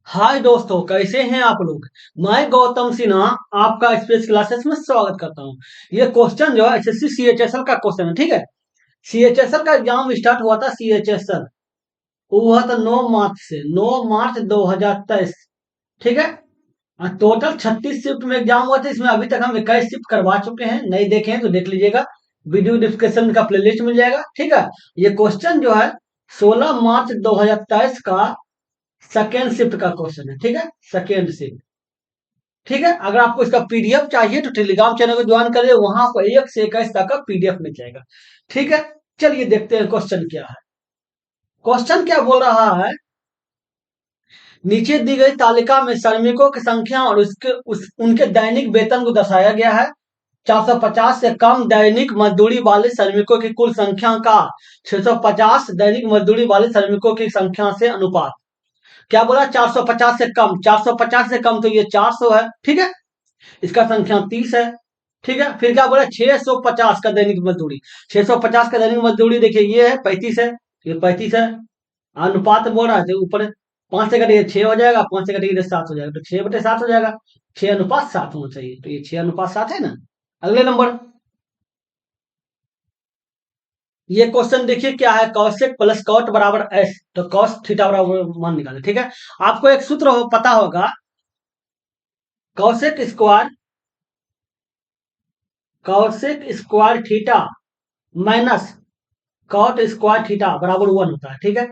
हाय दोस्तों, कैसे हैं आप लोग। मैं गौतम सिन्हा आपका स्पेस क्लासेस में स्वागत करता हूं। ये क्वेश्चन जो है एसएससी सीएचएसएल का क्वेश्चन है, ठीक है। सीएचएसएल का एग्जाम स्टार्ट हुआ था सीएचएसएल, वो हुआ था 9 मार्च से 9 मार्च 2023, ठीक है। टोटल 36 शिफ्ट में एग्जाम हुआ था। इसमें अभी तक हम 21 शिफ्ट करवा चुके हैं। नहीं देखे हैं तो देख लीजिएगा, वीडियो डिस्क्रिप्शन का प्लेलिस्ट मिल जाएगा, ठीक है। ये क्वेश्चन जो है 16 मार्च 2023 का सेकेंड शिफ्ट का क्वेश्चन है, ठीक है। सेकेंड शिफ्ट, ठीक है। अगर आपको इसका पीडीएफ चाहिए तो टेलीग्राम चैनल को ज्वाइन करिए, वहां पर 1 से 21 तक का पीडीएफ मिल जाएगा, ठीक है। चलिए देखते हैं क्वेश्चन क्या है। क्वेश्चन क्या बोल रहा है, नीचे दी गई तालिका में श्रमिकों की संख्या और उनके दैनिक वेतन को दर्शाया गया है। 450 से कम दैनिक मजदूरी वाले श्रमिकों की कुल संख्या का 650 दैनिक मजदूरी वाले श्रमिकों की संख्या से अनुपात। क्या बोला, 450 से कम। 450 से कम तो ये 400 है, ठीक है। इसका संख्या 30 है, ठीक है। फिर क्या बोला, 650 का दैनिक मजदूरी। 650 का दैनिक मजदूरी देखिए ये है 35 है, ये 35 है। अनुपात बोल रहा है तो ऊपर 5 से कटेगा 6 हो जाएगा, 5 से कटेगा 7 हो जाएगा, तो 6/7 हो जाएगा। 6:7 होना चाहिए, तो ये 6:7 है ना। अगले नंबर, ये क्वेश्चन देखिए क्या है, कॉसेक प्लस कॉट बराबर एस, तो कॉस थीटा बराबर मान निकाले, ठीक है। आपको एक सूत्र पता होगा, cosec square, cosec square theta minus cot square theta बराबर 1 होता है, ठीक है।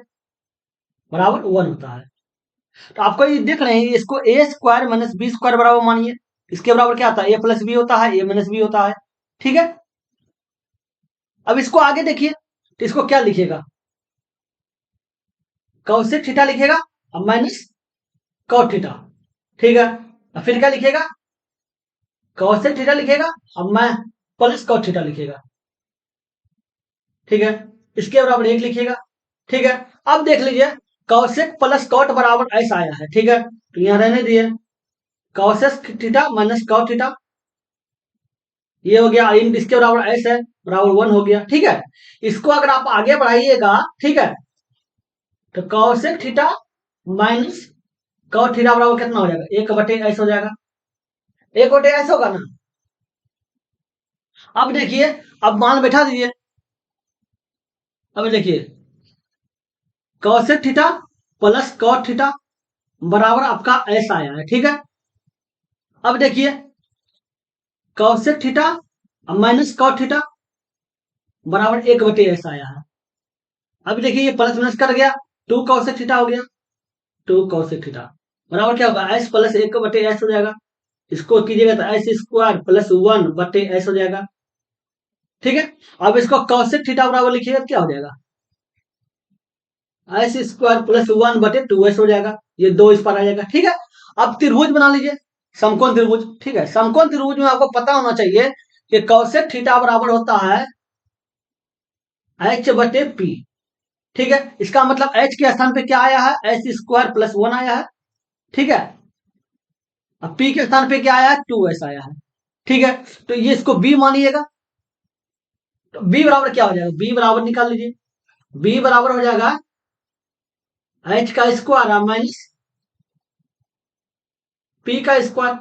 बराबर 1 होता है। तो आपको ये देख रहे हैं, इसको ए स्क्वायर माइनस बी स्क्वायर बराबर मानिए। इसके बराबर क्या होता है, ए प्लस बी होता है, ए माइनस बी होता है, ठीक है। अब इसको आगे देखिए, तो इसको क्या लिखिएगा, कॉसेक थीटा लिखिएगा अब माइनस कॉट थीटा, ठीक है। अब फिर क्या लिखिएगा, कॉसेक थीटा लिखिएगा अब मैं प्लस कॉट थीटा लिखिएगा, ठीक है। इसके बराबर 1 लिखिएगा, ठीक है। अब देख लीजिए, कौशिक प्लस कॉट बराबर ऐसा आया है, ठीक है। तो यहां रहने दिए, cosec theta minus cot theta, ये हो गया। इन इसके बराबर ऐस है, बराबर 1 हो गया, ठीक है। इसको अगर आप आगे बढ़ाइएगा, ठीक है, तो cosec theta minus cot theta बराबर कितना हो जाएगा, 1/ऐस हो जाएगा। 1/ऐस होगा ना। अब देखिए, अब मान बैठा दीजिए। अब देखिए, cosec theta plus cot theta बराबर आपका ऐसा आया है, ठीक है। अब देखिए, cosec theta minus cot theta बराबर 1/ऐसा आया है। अब देखिए ये प्लस माइनस कर गया, 2 कौशिक थीटा हो गया। 2 कौशिक थीटा बराबर क्या होगा, एस प्लस 1/ऐस हो जाएगा। इसको कीजिएगा तो एस स्क्वायर प्लस 1/ऐस हो जाएगा, ठीक है। अब इसको कौशिक थीटा बराबर लिखिएगा तो क्या हो जाएगा, एस स्क्वायर प्लस 1/2s हो जाएगा। ये 2 इस पर आ जाएगा, ठीक है। अब त्रिभुज बना लीजिए, समकोण त्रिभुज, ठीक है। समकोण त्रिभुज में आपको पता होना चाहिए कि कौशिक थीटा बराबर होता है h/p, ठीक है। इसका मतलब h के स्थान पे क्या आया है, एस स्क्वायर प्लस 1 आया है, ठीक है। अब p के स्थान पे क्या आया है, 2s आया है, ठीक है। तो ये इसको b मानिएगा, तो b बराबर क्या हो जाएगा, b बराबर निकाल लीजिए। b बराबर हो जाएगा h का स्क्वायर माइनस p का स्क्वायर,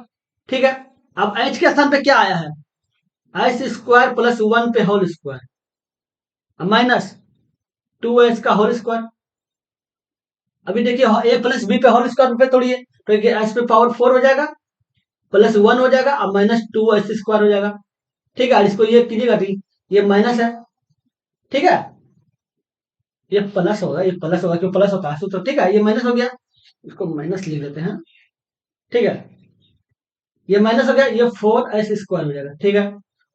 ठीक है। अब h के स्थान पे क्या आया है, एस स्क्वायर प्लस 1 पे होल स्क्वायर माइनस 2s का होल स्क्वायर। अभी देखिए a प्लस बी पे होल स्क्वायर पे तोड़िए, तो एस पे पावर 4 हो जाएगा, प्लस 1 हो जाएगा, अब माइनस 2s स्क्वायर हो जाएगा, ठीक है। इसको ये कीजिएगा, ये माइनस है, ठीक है। ये प्लस होगा, ये प्लस होगा, क्यों प्लस होता है सूत्र, ठीक है। ये माइनस हो गया, इसको माइनस लिख देते हैं, ठीक है। ये माइनस हो गया, ये 4s स्क्वायर हो जाएगा, ठीक है।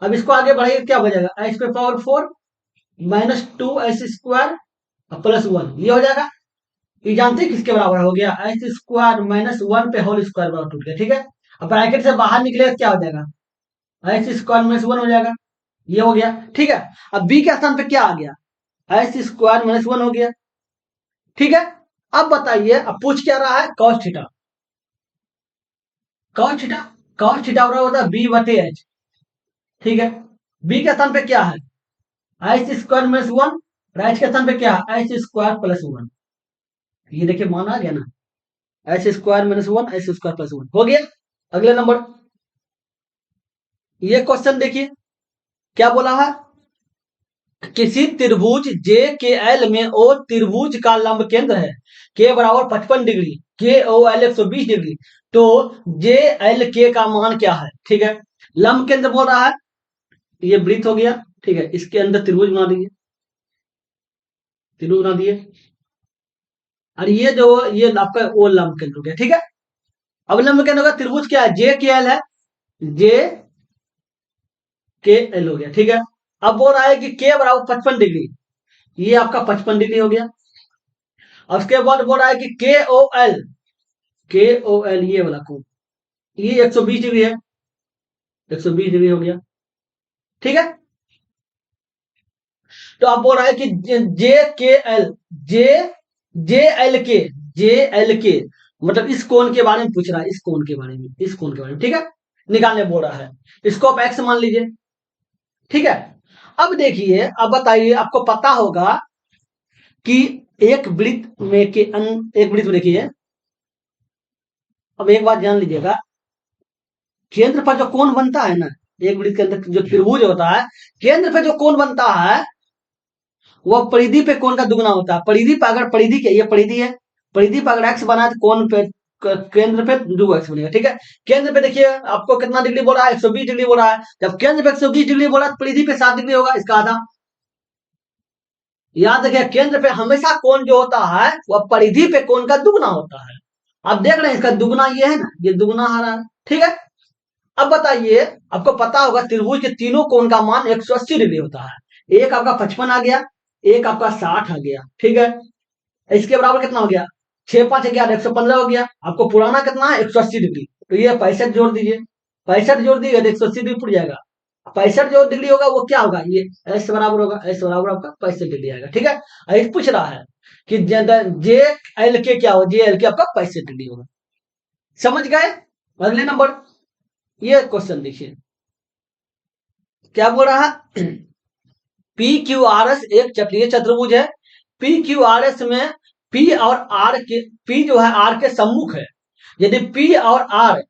अब इसको आगे बढ़ाइए, क्या हो जाएगा, एस पे power 4 minus 2s square plus 1, ये हो जाएगा। ये जानते हैं किसके बराबर हो गया, एस स्क्वायर माइनस 1 पे होल स्क्वायर बराबर टूट गया, ठीक है। अब ब्रैकेट से बाहर निकलेगा क्या हो जाएगा, एस स्क्वायर माइनस 1 हो जाएगा, ये हो गया, ठीक है। अब बी के स्थान पे क्या आ गया, एस स्क्वायर माइनस 1 हो गया, ठीक है। अब बताइए, अब पूछ क्या रहा है, cos theta. Cos theta, cos theta बराबर होता है b/h, ठीक है। बी के स्थान पे क्या है, एस स्क्वायर माइनस 1, एच के स्थान पे क्या है, एस स्क्वायर प्लस 1। ये देखिए मान आ गया ना। H square minus one H square plus one हो गया। अगले नंबर, ये क्वेश्चन देखिए क्या बोला है, किसी त्रिभुज जे के एल में ओ त्रिभुज का लंब केंद्र है के बराबर 55 डिग्री, के ओ एल 120 डिग्री, तो जे एल के का मान क्या है। ठीक है, लंब केंद्र बोल रहा है, ये वृत्त हो गया। ठीक है, इसके अंदर त्रिभुज बना दीजिए, त्रिभुज बना दिए, और ये जो ये आपका वो लंब केंद्र हो गया। ठीक है, अब लंब केंद्र होगा त्रिभुज क्या है, जे के एल है, जे के एल हो गया। ठीक है, अब बोल रहा है कि के बराबर 55 डिग्री, ये आपका 55 डिग्री हो गया। और उसके बाद बोल रहा है कि के ओ एल ये वाला कोण, ये 120 डिग्री है, 120 डिग्री हो गया। ठीक है, तो आप बोल रहा है कि जे के एल, जे जे एल के, जे एल के मतलब इस कोण के बारे में पूछ रहा है, इस कोण के बारे में, इस कोण के बारे में। ठीक है, निकालने बोल रहा है, इसको आप एक्स मान लीजिए। ठीक है, अब देखिए, अब बताइए, आपको पता होगा कि एक वृत्त में के एक वृत्त में देखिए, अब एक बात जान लीजिएगा, केंद्र पर जो कोण बनता है ना, एक वृत्त के अंदर जो त्रिभुज होता है, केंद्र पर जो कोण बनता है वह परिधि पे कोण का दुगना होता है। परिधि पर अगर परिधि के, ये परिधि है, परिधि पर अगर एक्स बना तो कोण पे केंद्र पे 2x बनेगा। ठीक है, केंद्र पे देखिए आपको कितना डिग्री बोल रहा है, 120 डिग्री बोल रहा है। जब केंद्र पे 120 डिग्री बोला तो परिधि पे 7 डिग्री होगा, इसका आधा। याद रखिए, केंद्र पे हमेशा कोण जो होता है वह परिधि पे कोण का दुगना होता है। आप देख रहे हैं इसका दुगना ये है ना, ये दुगना आ रहा है। ठीक है, अब बताइए, आपको पता होगा त्रिभुज के तीनों कोण का मान 180 डिग्री होता है। एक आपका 55 आ गया, एक आपका 60 आ गया। ठीक है, इसके बराबर कितना हो गया, 6 5 11 115 हो गया। आपको पुराना कितना है, 180 डिग्री, तो ये 65 जोड़ दीजिए, 65 जोड़ दीजिए तो 180 डिग्री पुट जाएगा। 65 जो डिग्री होगा वो क्या होगा, ये एस बराबर होगा, एस बराबर आपका 65 डिग्री आएगा। ठीक है, अब पूछ रहा है कि जे एल के क्या हो, जे एल के आपका 65 डिग्री होगा। समझ गए। अगले नंबर, ये क्वेश्चन देखिए क्या बोल रहा है, पी क्यू आर एस एक चक्रीय चतुर्भुज है। पी क्यू आर एस में पी और आर के, पी जो है आर के सम्मुख है। यदि पी और आर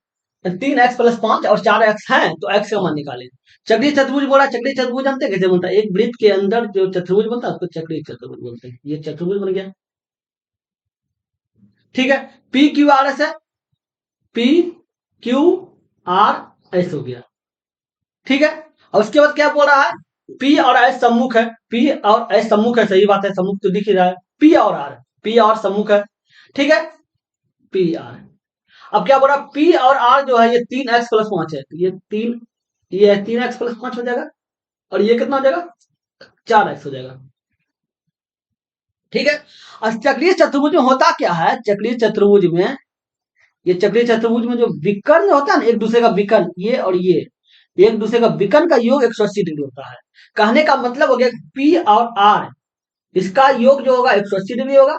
3x+5 और 4x है तो x का मान निकालें। चक्रीय चतुर्भुज बोला, चक्रीय चतुर्भुज जानते हैं कैसे बनता है, एक वृत्त के अंदर जो चतुर्भुज बनता है उसको चक्रीय चतुर्भुज बोलते हैं। ये चतुर्भुज बन गया। ठीक है, पी क्यू आर एस है, पी क्यू आर एस हो गया। ठीक है, और उसके बाद क्या बोल रहा है, पी और एस सम्मुख है, पी और एस सम्मुख है, सही बात है, सम्मुख तो दिख ही रहा है। पी और आर, पी और सम्मुख है। ठीक है, पी आर, अब क्या बोल रहा है, पी और आर जो है ये 3x+5 है, तो ये 3x+5 हो जाएगा, और ये कितना हो जाएगा, 4x हो जाएगा। ठीक है, और चक्रीय चतुर्भुज में होता क्या है, चक्रीय चतुर्भुज में, ये चक्रीय चतुर्भुज में जो विकर्ण होता है ना, एक दूसरे का विकर्ण, ये और ये एक दूसरे का विकर्ण का योग 180 डिग्री होता है। कहने का मतलब हो गया पी और आर, इसका योग जो होगा 180 डिग्री होगा।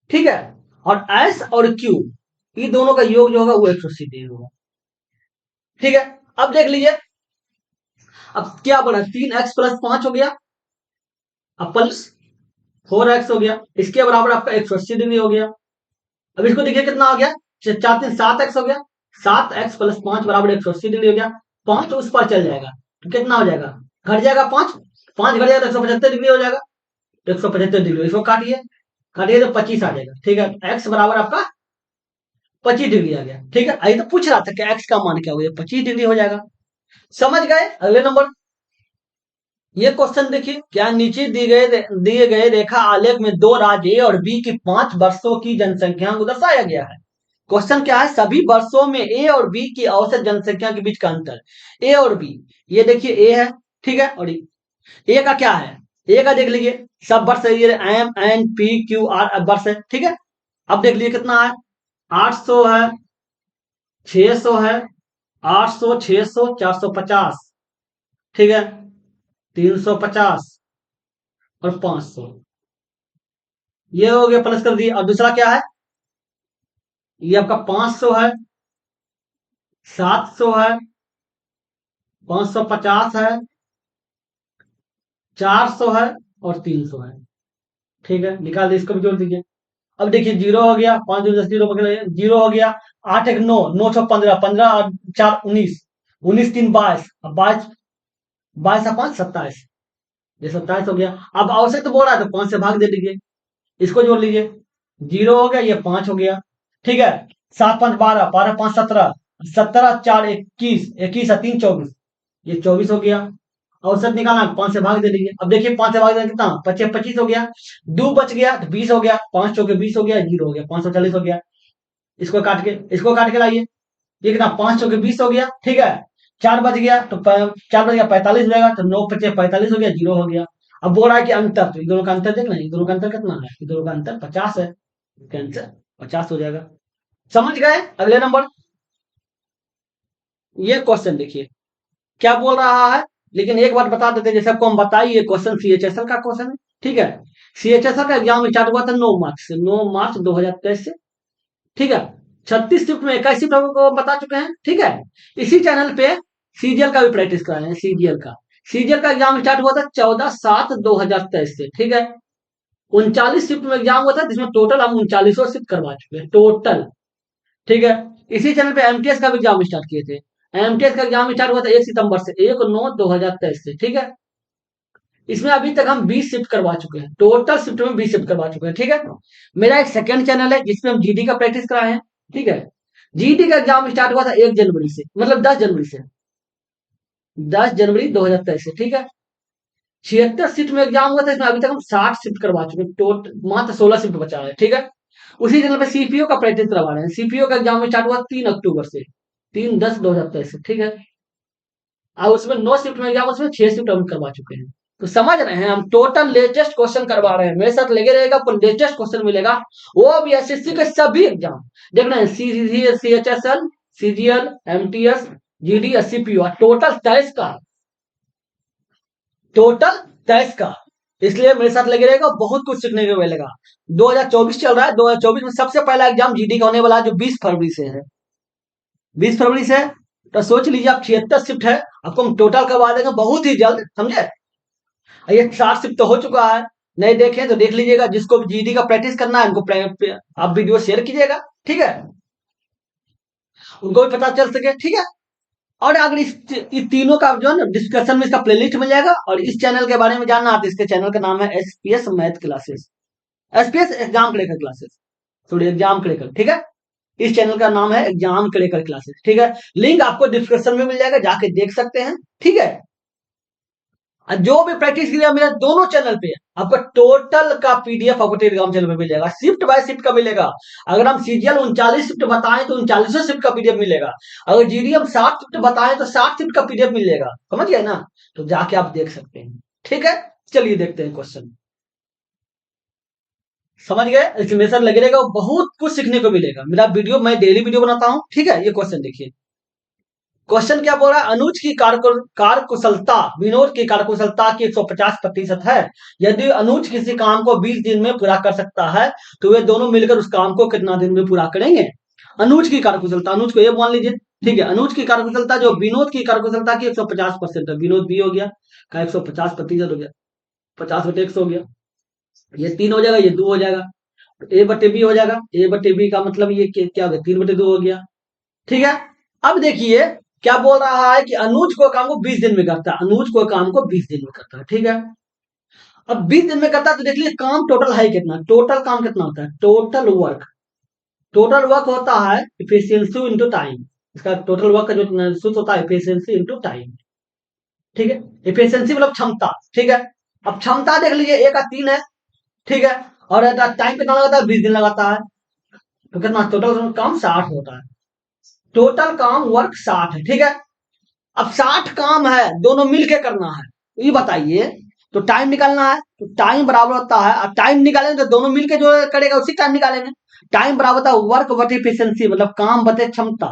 ठीक है, और एस और क्यू, ये दोनों का योग जो होगा वो 180 डिग्री होगा। ठीक है, अब देख लीजिए, अब क्या बना, 3x+5 हो गया, अब प्लस 4x हो गया, इसके बराबर आपका 180 डिग्री हो गया। अब इसको देखिए कितना हो गया, 4 3 7x हो गया, 7x+5 बराबर 180 डिग्री हो गया। 5 उस पर चल जाएगा तो कितना हो जाएगा, घट जाएगा 5, 5 घट जाएगा तो 175 डिग्री हो जाएगा। तो 175 डिग्री, इसको काटिए, काटिए तो 25 आ जाएगा। ठीक है, एक्स बराबर आपका 25 डिग्री आ गया। ठीक है, अभी तो पूछ रहा था कि एक्स का मान क्या हो गया, 25 डिग्री हो जाएगा। समझ गए। अगले नंबर, ये क्वेश्चन देखिए, क्या नीचे दिए गए रेखा आलेख में दो राज्य ए और बी की 5 वर्षों की जनसंख्या को दर्शाया गया है। क्वेश्चन क्या है, सभी वर्षों में ए और बी की औसत जनसंख्या के बीच का अंतर। ए और बी, ये देखिए ए है, ठीक है, और ए का क्या है, ए का देख लीजिए, सब वर्ष है, ये M N P Q R वर्ष है। ठीक है, अब देख लीजिए कितना है, 800 है, 600 है, 800 600 450, ठीक है, 350 और 500, ये हो गया, प्लस कर दिए। और दूसरा क्या है, ये आपका 500 है, 700 है, 550 है, 400 है और 300 है। ठीक है, निकाल दीजिए, इसको भी जोड़ दीजिए। अब देखिए 0 हो गया, 5 दूनी 10, 0 हो गया, 8 1 9, 9 6 15, 15 और 4 19, 19 3 22, अब 22, 22 5 27, ये 27 हो गया। अब औसत तो बोल रहा है तो 5 से भाग दे दीजिए, इसको जोड़ लीजिए, 0 हो गया, ये 5 हो गया, ठीक है। 7 5 12, 12 5 17, 17 4 21, 21 3 24, ये 24 हो गया। औसत निकालना, 5 से भाग दे दीजिए। अब देखिए 5 से भाग देना कितना, 25 25 हो गया, 2 बच गया तो 20 हो गया, 5 चौके 20 हो गया, 0 हो गया, 540 हो गया। इसको काट के लाइए, ये कितना, 5 चौके 20 हो गया, ठीक है। 4 बच गया तो 4 बच गया 45 हो जाएगा, तो 9 पचे 45 हो गया, 0 हो गया। अब बोल रहा है कि अंतर, तो इन दोनों का अंतर देख लें, इन दोनों का अंतर कितना है, इन दोनों का अंतर 50 है, इसका आंसर 50 हो जाएगा। समझ गए? अगले नंबर, ये क्वेश्चन देखिए क्या बोल रहा है। लेकिन एक बात बता देते हैं, जैसे आपको हम बताइए, ये क्वेश्चन सीएचएसएल का क्वेश्चन है, ठीक है। सीएचएसएल का एग्जाम स्टार्ट हुआ था 9 मार्च से, 9 मार्च 2023 से, ठीक है। 36 शिफ्ट में 21 शिफ्ट आपको बता चुके हैं, ठीक है। इसी चैनल पे सीजीएल का भी प्रैक्टिस करा रहे हैं, सीजीएल का एग्जाम स्टार्ट हुआ था 14/7/2023 से, ठीक है। 39 शिफ्ट में एग्जाम हुआ था, जिसमें टोटल हम 39 शिफ्ट करवा चुके हैं टोटल, ठीक है। इसी चैनल पे एमटीएस का भी एग्जाम स्टार्ट किए थे। एमटीएस का एग्जाम स्टार्ट हुआ था 1 सितंबर से, 1/9/2023 से, ठीक है। इसमें अभी तक हम 20 शिफ्ट करवा चुके हैं, टोटल शिफ्ट में 20 शिफ्ट करवा चुके हैं, ठीक है। मेरा एक सेकंड चैनल है जिसमें हम जीडी का प्रैक्टिस कराए हैं, ठीक है। जीडी का एग्जाम स्टार्ट हुआ था 1 जनवरी से, मतलब 10 जनवरी से, 10 जनवरी 2023 से, ठीक है। 76 शिफ्ट में एग्जाम हुआ था, इसमें अभी तक हम 60 शिफ्ट करवा चुके हैं, टोटल मात्र 16 शिफ्ट बचा है, ठीक है। उसी चैनल पे सीपीओ का प्रैक्टिस करवा रहे हैं। सीपीओ का एग्जाम स्टार्ट हुआ 3 अक्टूबर से, 3/10/2023 से, ठीक है। और उसमें 9 शिफ्ट में एग्जाम, उसमें 6 शिफ्ट हम करवा चुके हैं। तो समझ रहे हैं, हम टोटल लेटेस्ट क्वेश्चन करवा रहे हैं, मेरे साथ लगे रहेगा, आपको लेटेस्ट क्वेश्चन मिलेगा, वो भी एसएससी के सभी एग्जाम देख रहे हैं, CHSL, CGL, MTS, GD, SCPO, total 23 का, टोटल 23 का। इसलिए मेरे साथ लगे रहेगा, बहुत कुछ सीखने को मिलेगा। 2024 चल रहा है, 2024 में सबसे पहला एग्जाम जीडी का होने वाला है, जो 20 फरवरी से है, 20 फरवरी से। तो सोच लीजिए आप, 76 शिफ्ट है, आपको हम टोटल करवा देंगे बहुत ही जल्द, समझे। ये 60 शिफ्ट तो हो चुका है, नहीं देखे तो देख लीजिएगा, जिसको जीडी का प्रैक्टिस करना है उनको आप वीडियो शेयर कीजिएगा, ठीक है, उनको भी पता चल सके, ठीक है। और अगर इस तीनों का जो है ना डिस्कशन में इसका प्लेलिस्ट मिल जाएगा, और इस चैनल के बारे में जानना है तो इसके चैनल का नाम है SPS math classes, SPS exam cracker classes, sorry exam cracker, ठीक है। इस चैनल का नाम है एग्जाम क्रैकर क्लासेस, ठीक है। लिंक आपको डिस्क्रिप्शन में मिल जाएगा, जाके देख सकते हैं, ठीक है। जो भी प्रैक्टिस किया मेरा दोनों चैनल पे, आपका टोटल का पीडीएफ आपको टेलीग्राम चैनल पे मिल जाएगा, शिफ्ट बाय शिफ्ट का मिलेगा। अगर हम सीजीएल 39 शिफ्ट बताएं तो 39 शिफ्ट का पीडीएफ मिलेगा, अगर जीडी हम 60 शिफ्ट बताएं तो 60 शिफ्ट का पीडीएफ मिलेगा, समझ गए ना। तो जाके आप देख सकते हैं, ठीक है। चलिए देखते हैं क्वेश्चन, समझ गए। इसमें मेरे साथ लगे रहेगा, बहुत कुछ सीखने को मिलेगा। मेरा वीडियो, मैं डेली वीडियो बनाता हूँ, ठीक है। ये क्वेश्चन देखिए, क्वेश्चन क्या बोल रहा है, अनुज की कार्यकुशलता विनोद की कार्यकुशलता की 150% है। यदि अनुज किसी काम को 20 दिन में पूरा कर सकता है, तो वे दोनों मिलकर उस काम को कितना दिन में पूरा करेंगे। अनुज की कार्यकुशलता, अनुज को ये मान लीजिए, ठीक है। अनुज की कार्यकुशलता जो विनोद की कार्यकुशलता की 150% है, विनोद बी हो गया का 150% हो गया, 50/100 हो गया, ये 3 हो जाएगा, ये 2 हो जाएगा, ए बटे बी हो जाएगा, ए बटे बी का मतलब ये क्या हो गया, 3/2 हो गया, ठीक है। अब देखिए क्या बोल रहा है कि अनुज को काम को 20 दिन में करता है, अनुज को काम को 20 दिन में करता है, ठीक है। अब 20 दिन में करता है तो देख लीजिए काम टोटल है कितना, टोटल काम कितना होता है, टोटल वर्क होता है इफिशियंसी इंटू टाइम। इसका टोटल वर्क का जो सूत्र होता है इफिशियंसी इंटू टाइम, ठीक है। इफिशियंसी मतलब क्षमता, ठीक है। अब क्षमता देख लीजिए, एक का 3 है, ठीक है। और टाइम कितना लगाता है, 20 दिन लगाता है, तो कितना टोटल काम 60 होता है, टोटल काम वर्क 60 है, ठीक है। अब 60 काम है, दोनों मिलके करना है, तो ये बताइए, तो टाइम निकालना है, तो टाइम बराबर होता है, अब टाइम निकालेंगे तो दोनों मिलके जो करेगा उसी टाइम निकालेंगे। टाइम बराबर होता है वर्क बटे इफिशियंसी, मतलब काम बटे क्षमता,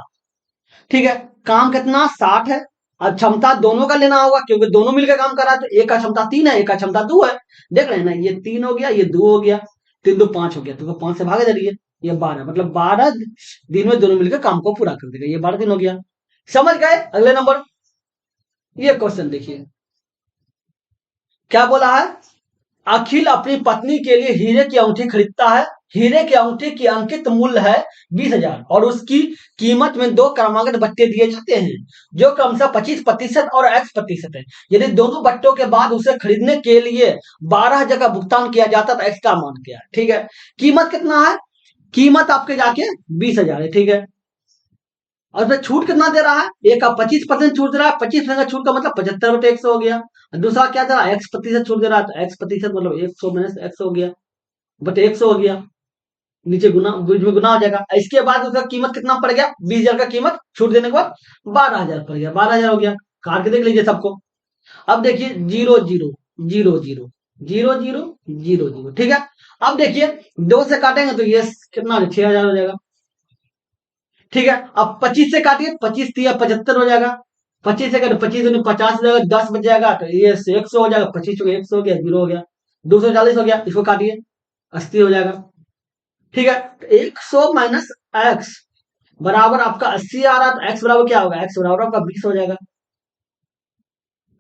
ठीक है। काम कितना 60 है, अब क्षमता दोनों का लेना होगा, क्योंकि दोनों मिलकर काम कर रहा है, तो एक का क्षमता 3 है, एक का क्षमता 2 है, देख रहे हैं ना, ये 3 हो गया, ये 2 हो गया, 3 2 5 हो गया, तो 5 से भागे जाइए, ये 12, मतलब 12 दिन में दोनों मिलकर काम को पूरा कर देगा, ये 12 दिन हो गया। समझ गए। अगले नंबर, ये क्वेश्चन देखिए क्या बोला है, अखिल अपनी पत्नी के लिए हीरे की अंगूठी खरीदता है, हीरे की अंगूठी की अंकित मूल्य है 20,000 और उसकी कीमत में दो क्रमागत बट्टे दिए जाते हैं जो क्रमशः 25% और x% है। यदि दोनों बट्टों के बाद उसे खरीदने के लिए 12,000 का भुगतान किया जाता तो x का मान क्या है? ठीक है, कीमत कितना है? कीमत आपके जाके 20,000 है। ठीक है, और फिर छूट कितना दे रहा है? एक का 25% छूट दे रहा है। 25% का छूट का मतलब 75/100 हो गया। दूसरा क्या दे रहा है? x% छूट दे रहा है, तो x% मतलब 100 माइनस x हो गया बट 100 हो गया, नीचे गुना बीच में गुना हो जाएगा। इसके बाद उसका कीमत कितना पड़ गया? 20,000 का कीमत छूट देने के बाद 12,000 पड़ गया, 12,000 हो गया। काट के देख लीजिए सबको। अब देखिए 0 0 0 0 0 0 0 ठीक है। अब देखिए 2 से काटेंगे तो ये कितना 6,000 हो जाएगा। ठीक है, अब 25 से काटिए, 25 तिया 75 हो जाएगा। 25 से काटे 25 50 हो जाएगा, 10 बच जाएगा तो ये 100 हो जाएगा। 25 हो गया, 100 हो गया, 0 हो गया। 240 हो गया, इसको काटिए 80 हो जाएगा। ठीक है, तो 100 माइनस एक्स बराबर आपका 80 आ रहा, तो एक्स बराबर क्या होगा? एक्स बराबर आपका 20 हो जाएगा।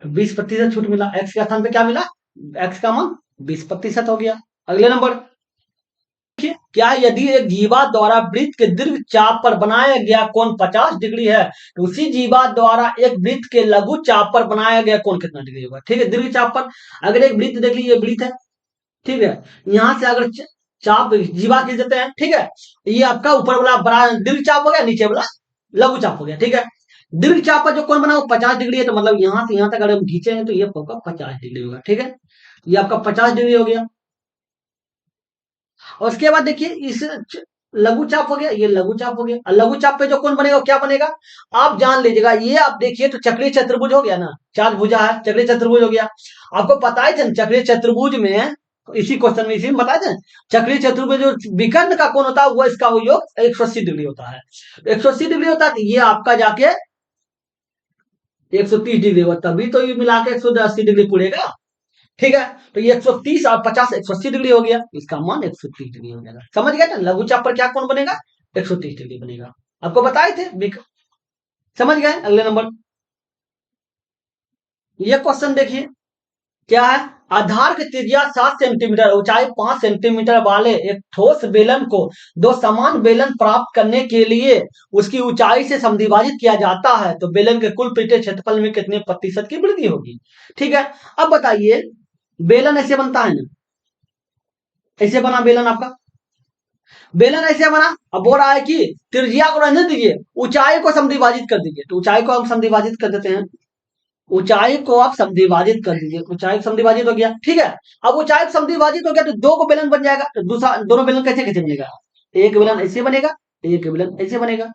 20% छूट मिला, एक्स के स्थान पे क्या मिला? एक्स का मान 20% हो गया। अगले नंबर, क्या यदि एक जीवा द्वारा वृत्त के दीर्घ चाप पर बनाया गया कोण 50 डिग्री है तो उसी जीवा द्वारा एक वृत्त के लघु चाप पर बनाया गया कोण कितना डिग्री होगा? ठीक है, दीर्घ चाप पर अगर एक वृत्त देख लीजिए, वृत्त है, ठीक है, यहां से अगर चाप जीवा खींच देते हैं, ठीक है, ये आपका ऊपर वाला बड़ा दीर्घ चाप हो गया, नीचे वाला लघु चाप हो गया। ठीक है, दीर्घ चाप पर जो कोण बना वो 50 डिग्री है, तो मतलब यहां से यहां तक अगर हम खींचे हैं तो ये आपका 50 डिग्री होगा। ठीक है, ये आपका 50 डिग्री हो गया। और उसके बाद देखिए इस लघु चाप हो गया, ये लघु चाप हो गया, और लघु चाप पे जो कोण बनेगा क्या बनेगा? आप जान लीजिएगा, ये आप देखिए तो चक्रीय चतुर्भुज हो गया ना, चार भुजा है, चक्रीय चतुर्भुज हो गया। आपको पता है चक्रीय चतुर्भुज में, इसी क्वेश्चन में इसी में बताए थे, चक्रीय चतुर्भुज जो विकर्ण का कोण होता है वो इसका योग 180 डिग्री होता है। 180 डिग्री होता है, तो ये आपका जाके 130 डिग्री होगा, तभी तो ये मिला के 180 डिग्री पूरेगा। ठीक है, तो ये 130 और 50 180 डिग्री हो गया, इसका मान 130 डिग्री हो जाएगा। समझ गए ना? लघु चाप पर क्या कोण बनेगा? 130 डिग्री बनेगा, आपको बताए थे। समझ गए? अगले नंबर, ये क्वेश्चन देखिए क्या है? आधार की त्रिज्या 7 सेंटीमीटर, ऊंचाई 5 सेंटीमीटर वाले एक ठोस बेलन को दो समान बेलन प्राप्त करने के लिए उसकी ऊंचाई से समद्विभाजित किया जाता है तो बेलन के कुल पृष्ठीय क्षेत्रफल में कितने प्रतिशत की वृद्धि होगी? ठीक है, अब बताइए, बेलन ऐसे बनता है ना, ऐसे बना बेलन आपका, बेलन ऐसे बना। अब बोल रहा है कि त्रिज्या को रहने दीजिए, ऊंचाई को समद्विभाजित कर दीजिए, तो ऊंचाई को हम समद्विभाजित कर देते हैं। ऊंचाई को आप समद्विभाजित कर दीजिए, ऊंचाई समद्विभाजित हो गया। ठीक है, अब ऊंचाई समद्विभाजित हो गया तो दो को बेलन बन जाएगा, तो दूसरा दोनों बेलन कैसे कैसे बनेगा? एक बेलन ऐसे बनेगा, एक बेलन ऐसे बनेगा,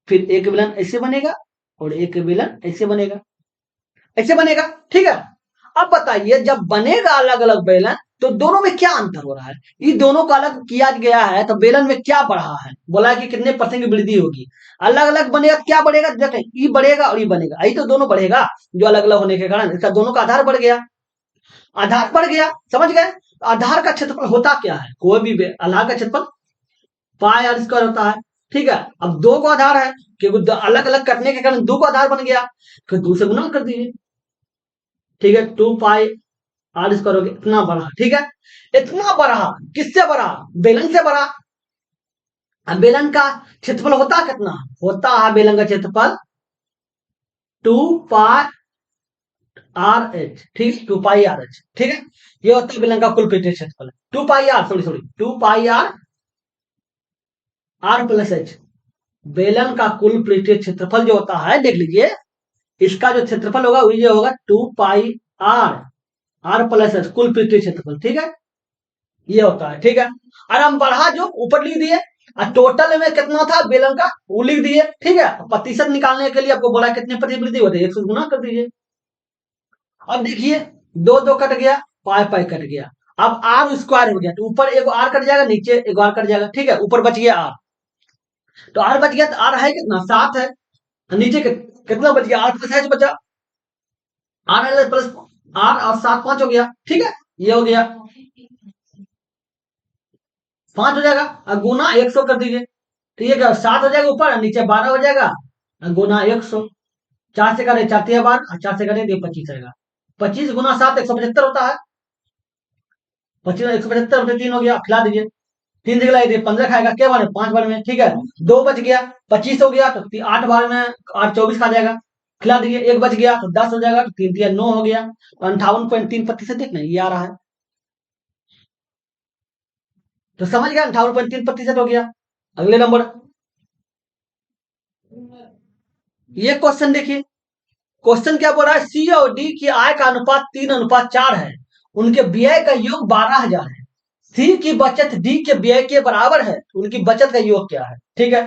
फिर एक बेलन ऐसे बनेगा और एक बेलन ऐसे बनेगा, ऐसे बनेगा। ठीक है, अब बताइए जब बनेगा अलग अलग बेलन तो दोनों में क्या अंतर हो रहा है? ये दोनों को अलग किया गया है तो बेलन में क्या बढ़ा है? बोला है कि कितने परसेंट की वृद्धि होगी। अलग अलग बनेगा, क्या बढ़ेगा? देखें, ई बढ़ेगा और ई बनेगा, यही तो दोनों बढ़ेगा, जो अलग अलग होने के कारण इसका दोनों का आधार बढ़ गया। आधार बढ़ गया, समझ गए? आधार का क्षेत्रफल होता क्या है? कोई भी आधार का क्षेत्रफल पाई आर स्क्वायर होता है। ठीक है, अब दो को आधार है, क्योंकि अलग अलग करने के कारण दो को आधार बन गया, फिर दो से गुना कर दीजिए। ठीक है, 2 पाई आर स्क्वायर हो गया, इतना बड़ा। ठीक है, इतना बड़ा, किससे बड़ा? बेलन से बड़ा। अब बेलन का क्षेत्रफल होता कितना? होता है बेलन का क्षेत्रफल 2 पाई आर एच। ठीक, 2 पाई आर एच। ठीक है, ये होता है बेलन का कुल पृष्ठीय क्षेत्रफल। 2 pi r, sorry sorry, 2 pi r r plus h, बेलन का कुल पृष्ठीय क्षेत्रफल जो होता है, देख लीजिए, इसका जो क्षेत्रफल होगा वही जो होगा 2 पाई आर प्लस एच, कुल पृष्ठीय क्षेत्रफल। ठीक है, ये होता है। ठीक है, और हम बढ़ा जो ऊपर लिख दिए, और टोटल में कितना था बेलन का वो लिख दिए। ठीक है, प्रतिशत निकालने के लिए आपको बोला कितने प्रतिशत वृद्धि होती है, 100 गुना कर दीजिए। अब देखिए, दो दो कट गया, पाई पाई कट गया, अब आर स्क्वायर हो गया, तो ऊपर एक आर कट जाएगा, नीचे एक आर कट जाएगा। ठीक है, ऊपर बच गया आर, तो आर बच गया, तो आर है कितना? 7 है, नीचे कितना बच गया? आर प्लस एच बचा, आर प्लस आर और 7 5 हो गया। ठीक है, ये हो गया 5 हो जाएगा, और गुना 100 कर दीजिए। तो ये क्या, 7 हो जाएगा ऊपर, नीचे 12 हो जाएगा, और गुना 100। 4 से करें 4 तिया 12, 4 से करें 25 आएगा। 25 गुना 7 175 होता है। 25 175 3 हो गया, खिला दीजिए। 3 से खिलाएगी 15 खाएगा, क्या बार में 5 बार में, ठीक है। 2 बच गया, 25 हो गया तो 8 बार में 8 24 खा जाएगा, खिला दीजिए। 1 बच गया तो 10 हो जाएगा, तो 3 3 9 हो गया, तो 58.3% देखना ये आ रहा है। तो समझ गया, 58.3% हो गया। अगले नंबर, ये क्वेश्चन देखिए। क्वेश्चन क्या बोल रहा है, सी और डी की आय का अनुपात 3:4 है, उनके व्यय का योग 12,000 है। सी की बचत डी के व्यय के बराबर है, तो उनकी बचत का योग क्या है, ठीक है।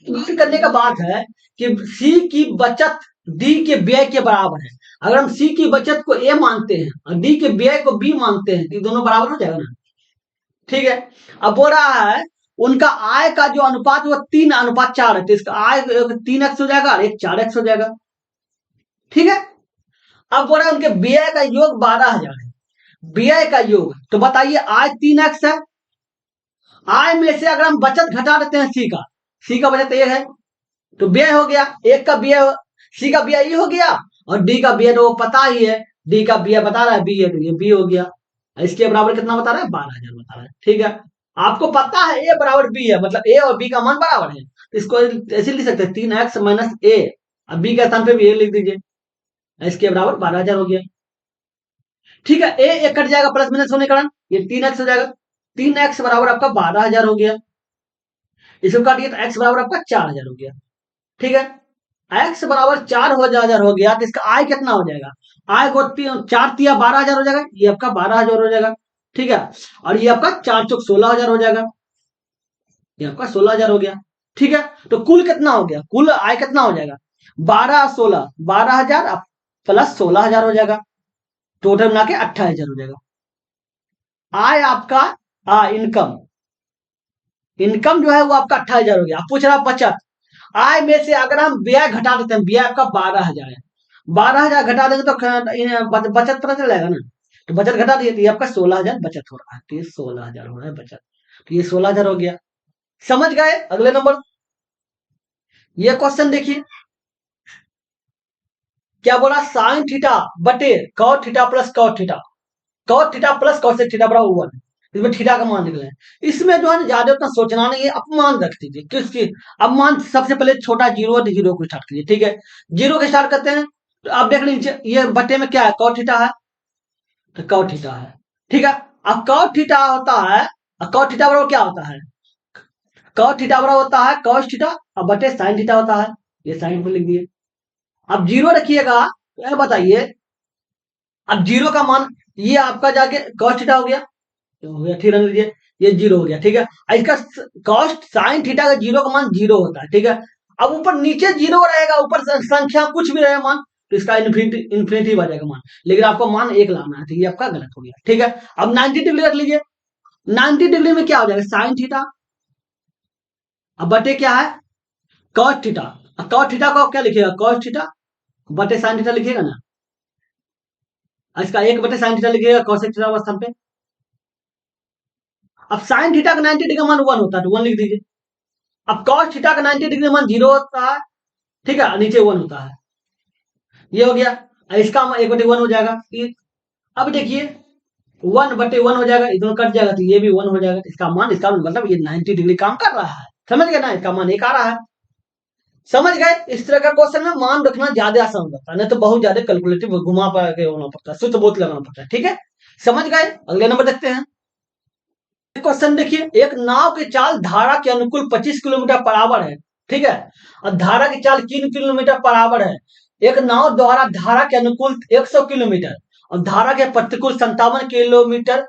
मान करने का बात है कि सी की बचत डी के व्यय के बराबर है। अगर हम सी की बचत को ए मानते हैं और डी के व्यय को बी मानते हैं, तो दोनों बराबर हो जाएगा ना, ठीक है। अब बोल रहा है उनका आय का जो अनुपात वो 3:4 है, तो इसका आय 3x हो जाएगा और एक 4x हो जाएगा, ठीक है। अब बोल रहा है उनके व्यय का योग 12,000 है, व्यय का योग, तो बताइए आय 3x है, आय में से अगर हम बचत घटा देते हैं सी का बचत ये है, तो व्यय हो गया, एक का व्यय, सी का व्यय ये हो गया, और डी का व्यय तो वो पता ही है, डी का व्यय बता रहा है बी है, तो ये बी हो गया। इसके बराबर कितना बता रहा है, 12,000 बता रहा है, ठीक है। आपको पता है ए बराबर बी है, मतलब ए और बी का मान बराबर है, तो इसको ऐसे लिख सकते हैं 3x माइनस ए, अब बी के स्थान पे भी ए लिख दीजिए, इसके बराबर 12,000 हो गया, ठीक है। ए कट जाएगा प्लस माइनस होने के कारण, ये 3x हो जाएगा, 3x बराबर आपका 12,000 हो गया, इसको काटिए तो x बराबर आपका 4,000 हो गया, ठीक है। x बराबर 4,000 हो गया, तो इसका आय कितना हो जाएगा, आय को 4 तिया 12,000 हो जाएगा, ये आपका 12,000 हो जाएगा, ठीक है। और ये आपका 4 चौक 16,000 हो जाएगा, ये आपका 16,000 हो गया, ठीक है। तो कुल कितना हो गया, कुल आय कितना हो जाएगा, 12 16 12,000 प्लस 16,000 हो जाएगा, टोटल मिला के 28,000 हो जाएगा। आय आपका इनकम, इनकम जो है वो आपका 28,000 हो गया। आप पूछ रहा बचत, आय में से अगर हम व्यय घटा देते हैं, व्यय आपका 12,000 है, 12,000 घटा देंगे तो बचत पता चल जाएगा ना, तो बचत घटा दिए तो ये आपका 16,000 बचत हो रहा है, तो ये 16,000 हो रहा है बचत, तो ये 16,000 हो गया, समझ गए। अगले नंबर, ये क्वेश्चन देखिए क्या बोला, साइन थीटा बटे cot theta plus cot theta, cot theta plus cosec theta बराबर 1, इसमें थीटा का मान निकले, इसमें जो है ना ज्यादा उतना सोचना नहीं है, अपमान रख दीजिए किस चीज, अब मान सबसे पहले छोटा जीरो है तो जीरो को स्टार्ट कीजिए, ठीक है। जीरो के स्टार्ट करते हैं, तो आप देख लीजिए ये बटे में क्या है, कॉट थीटा है, तो कॉट थीटा है, ठीक है। अब कॉट थीटा होता है, कॉट थीटा बराबर क्या होता है, कॉट थीटा बराबर होता है कॉस थीटा, अब बटे साइन थीटा होता है, ये साइन को लिख दिए। अब जीरो रखिएगा, तो ये बताइए, अब जीरो का मान ये आपका जाके कॉस थीटा हो गया, तो हो गया, ठीक है, लीजिए ये जीरो हो गया, ठीक है। अब इसका कॉस्ट साइन थीटा का जीरो का मान जीरो होता है, ठीक है। अब ऊपर नीचे जीरो रहेगा, ऊपर संख्या कुछ भी रहे मान, तो इसका इन्फिनिटी आ जाएगा मान, लेकिन आपको मान एक लाना है, तो ये आपका गलत हो गया, ठीक है। अब 90 डिग्री रख लीजिए, 90 डिग्री में क्या हो जाएगा, साइन थीटा, अब बटे क्या है कॉस थीटा, अब कॉस थीटा को आप क्या लिखिएगा, कॉस थीटा बटे साइन थीटा लिखिएगा ना, इसका एक बटे साइन थीटा लिखिएगा कॉसेक थीटा स्थान पे। अब साइन थीटा का 90 डिग्री मान 1 होता है, तो 1 लिख दीजिए। अब कॉस थीटा का 90 डिग्री मान 0 होता है, ठीक है, नीचे 1 होता है, ये हो गया, इसका एक बटे 1 हो जाएगा। अब देखिए 1/1 हो जाएगा, इधर कट जाएगा तो ये भी 1 हो जाएगा, इसका मतलब ये 90 डिग्री काम कर रहा है, समझ गए ना, इसका मान एक आ रहा है, समझ गए। इस तरह का क्वेश्चन में मान रखना ज्यादा आसान होता है, नहीं तो बहुत ज्यादा कैलकुलेटिव घुमा पा के होना पड़ता है, सूत्र बहुत लगाना पड़ता है, ठीक है, समझ गए। अगले नंबर देखते हैं, क्वेश्चन देखिए, एक नाव की चाल धारा के अनुकूल 25 किलोमीटर बराबर है, ठीक है, और धारा की चाल 3 किलोमीटर बराबर है। एक नाव द्वारा धारा के अनुकूल 100 किलोमीटर और धारा के प्रतिकूल 57 किलोमीटर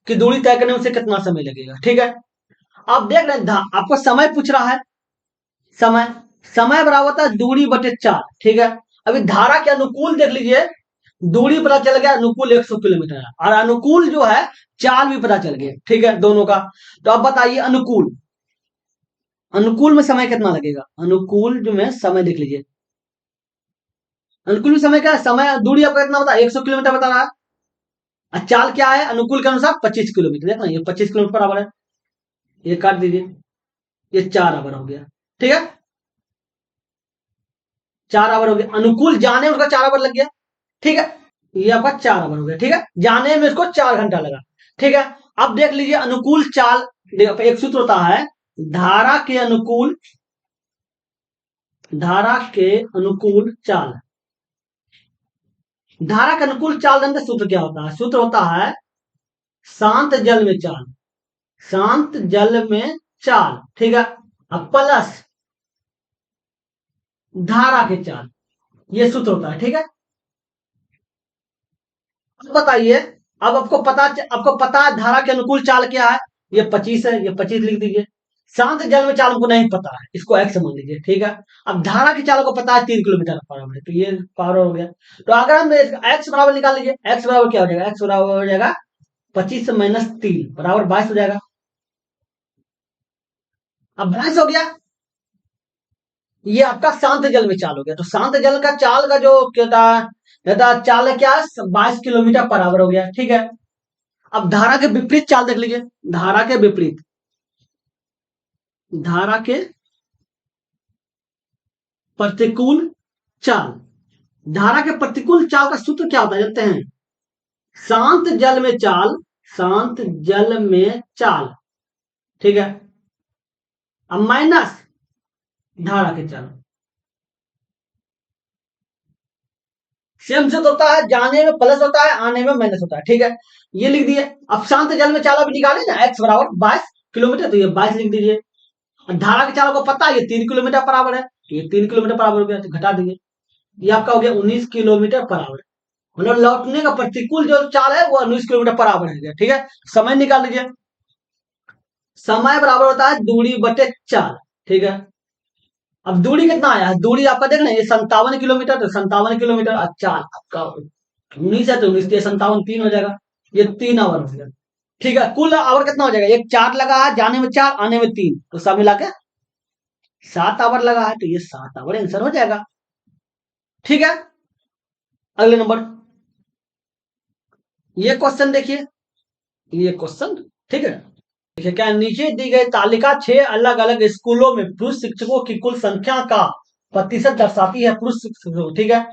की दूरी तय करने में उसे कितना समय लगेगा, ठीक है। आप देख रहे हैं आपको समय पूछ रहा है, समय समय बराबर होता है दूरी बटे 4, ठीक है। अभी धारा के अनुकूल देख लीजिए, दूरी पता चल गया, अनुकूल 100 किलोमीटर है, और अनुकूल जो है चाल भी पता चल गया, ठीक है, दोनों का। तो अब बताइए अनुकूल, अनुकूल में समय कितना लगेगा, अनुकूल जो में समय देख लीजिए, अनुकूल में समय क्या है, समय दूरी आपका कितना बता 100 किलोमीटर बता रहा है, और चाल क्या है अनुकूल के अनुसार 25 किलोमीटर, देखना ये 25 किलोमीटर बराबर है, ये काट दीजिए, ये 4 आवर हो गया, ठीक है, 4 आवर हो गया, अनुकूल जाने में उसका 4 आवर लग गया, ठीक है, ये आपका 4 आवर हो गया, ठीक है, जाने में इसको 4 घंटा लगा, ठीक है। अब देख लीजिए अनुकूल चाल देखो एक सूत्र होता है, धारा के अनुकूल, धारा के अनुकूल चाल। धारा के अनुकूल चाल जानते सूत्र क्या होता है? सूत्र होता है शांत जल में चाल, शांत जल में चाल, ठीक है, अब प्लस धारा के चाल, ये सूत्र होता है, ठीक है। अब बताइए, अब आपको पता है धारा के अनुकूल चाल क्या है? ये 25 है, ये 25 लिख दीजिए। शांत जल में चाल हमको नहीं पता है, इसको एक्स समझ लीजिए, ठीक है। अब धारा की चाल को पता है 3 किलोमीटर बराबर है, तो ये पावर हो गया। तो अगर हम एक्स बराबर निकाल लीजिए, एक्स बराबर क्या हो जाएगा? एक्स बराबर हो जाएगा 25 माइनस 3 बराबर 22 हो जाएगा। अब 22 हो गया, ये आपका शांत जल में चाल हो गया। तो शांत जल का चाल का जो चाल है क्या? 22 किलोमीटर बराबर हो गया, ठीक है। अब धारा के विपरीत चाल देख लीजिए, धारा के विपरीत, धारा के प्रतिकूल चाल, धारा के प्रतिकूल चाल का सूत्र क्या होता है जानते हैं? शांत जल में चाल, शांत जल में चाल, ठीक है, अब माइनस धारा के चाल। सेम से होता है, जाने में प्लस होता है, आने में माइनस होता है, ठीक है। ये लिख दिए। अब शांत जल में चाल अभी निकाले ना, एक्स बराबर 22 किलोमीटर, तो ये 22 लिख दीजिए। धारा के चाल को पता है ये 3 किलोमीटर बराबर है, तो ये 3 किलोमीटर बराबर हो गया, तो घटा दीजिए, ये आपका हो गया 19 किलोमीटर बराबर। मतलब लौटने का प्रतिकूल जो चाल है वो 19 किलोमीटर बराबर है, ठीक है। समय निकाल लीजिए, समय बराबर होता है दूरी बटे चाल, ठीक है। अब दूरी कितना आया है? दूरी आपका देखना, ये 57 किलोमीटर, तो 57 किलोमीटर, चाल आपका 19 है, तो 19 57 3 हो जाएगा, ये 3 आवर हो गया, ठीक है। कुल आवर कितना हो जाएगा? एक 4 लगा है, जाने में 4, आने में 3, तो सब मिला के 7 आवर लगा है, तो ये 7 आवर आंसर हो जाएगा, ठीक है। अगले नंबर, ये क्वेश्चन देखिए, ये क्वेश्चन, ठीक है। देखिए क्या नीचे दी गई तालिका 6 अलग अलग स्कूलों में पुरुष शिक्षकों की कुल संख्या का प्रतिशत दर्शाती है। पुरुष शिक्षकों, ठीक है,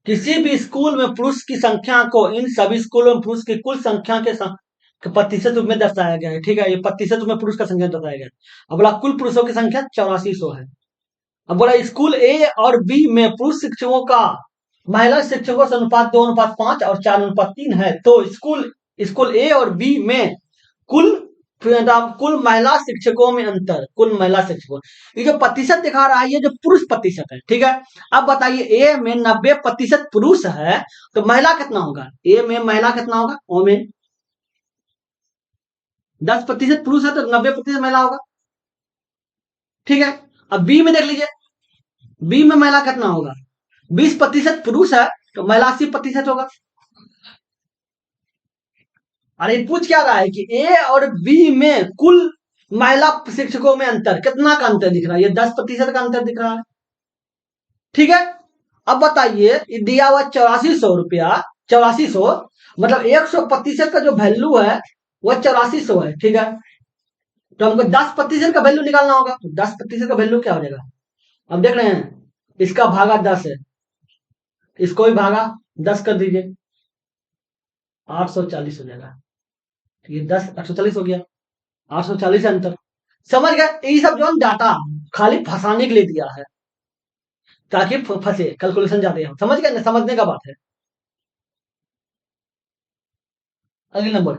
किसी भी स्कूल में पुरुष की संख्या को इन सभी स्कूलों में पुरुष की कुल संख्या के प्रतिशत रूप में दर्शाया गया है, ठीक है। ये प्रतिशत रूप में पुरुष का संख्या दर्शाया गया है। अब बोला कुल पुरुषों की संख्या 8400 है। अब बोला स्कूल ए और बी में पुरुष शिक्षकों का महिला शिक्षकों से अनुपात 2:5 और 4:3 है, तो स्कूल ए और बी में कुल कुल महिला शिक्षकों में अंतर, कुल महिला शिक्षकों, ये जो प्रतिशत दिखा रहा है ये जो पुरुष प्रतिशत है, ठीक है। अब बताइए ए में 90% पुरुष है, तो महिला कितना होगा? ए में महिला कितना होगा? ओ में 10% पुरुष है, तो 90% महिला होगा, ठीक है। अब बी में देख लीजिए, बी में महिला कितना होगा? 20% पुरुष है, तो महिला 80% होगा। अरे पूछ क्या रहा है कि ए और बी में कुल महिला शिक्षकों में अंतर, कितना का अंतर दिख रहा है? ये 10% का अंतर दिख रहा है, ठीक है। अब बताइए, दिया हुआ 8400 रुपया, 8400 मतलब 100% का जो वैल्यू है वो 8400 है, ठीक है। तो हमको 10% का वैल्यू निकालना होगा, तो 10% का वैल्यू क्या हो जाएगा? अब देख रहे हैं, इसका भागा 10 है, इसको भी भागा 10 कर दीजिए, 840 हो जाएगा। ये 10 840 हो गया, 840 अंतर। समझ गए? ये सब जो डाटा खाली फंसाने के लिए दिया है, ताकि फंसे, कैलकुलेशन ज्यादा हो। समझ गए ना? समझने का बात है। अगले नंबर,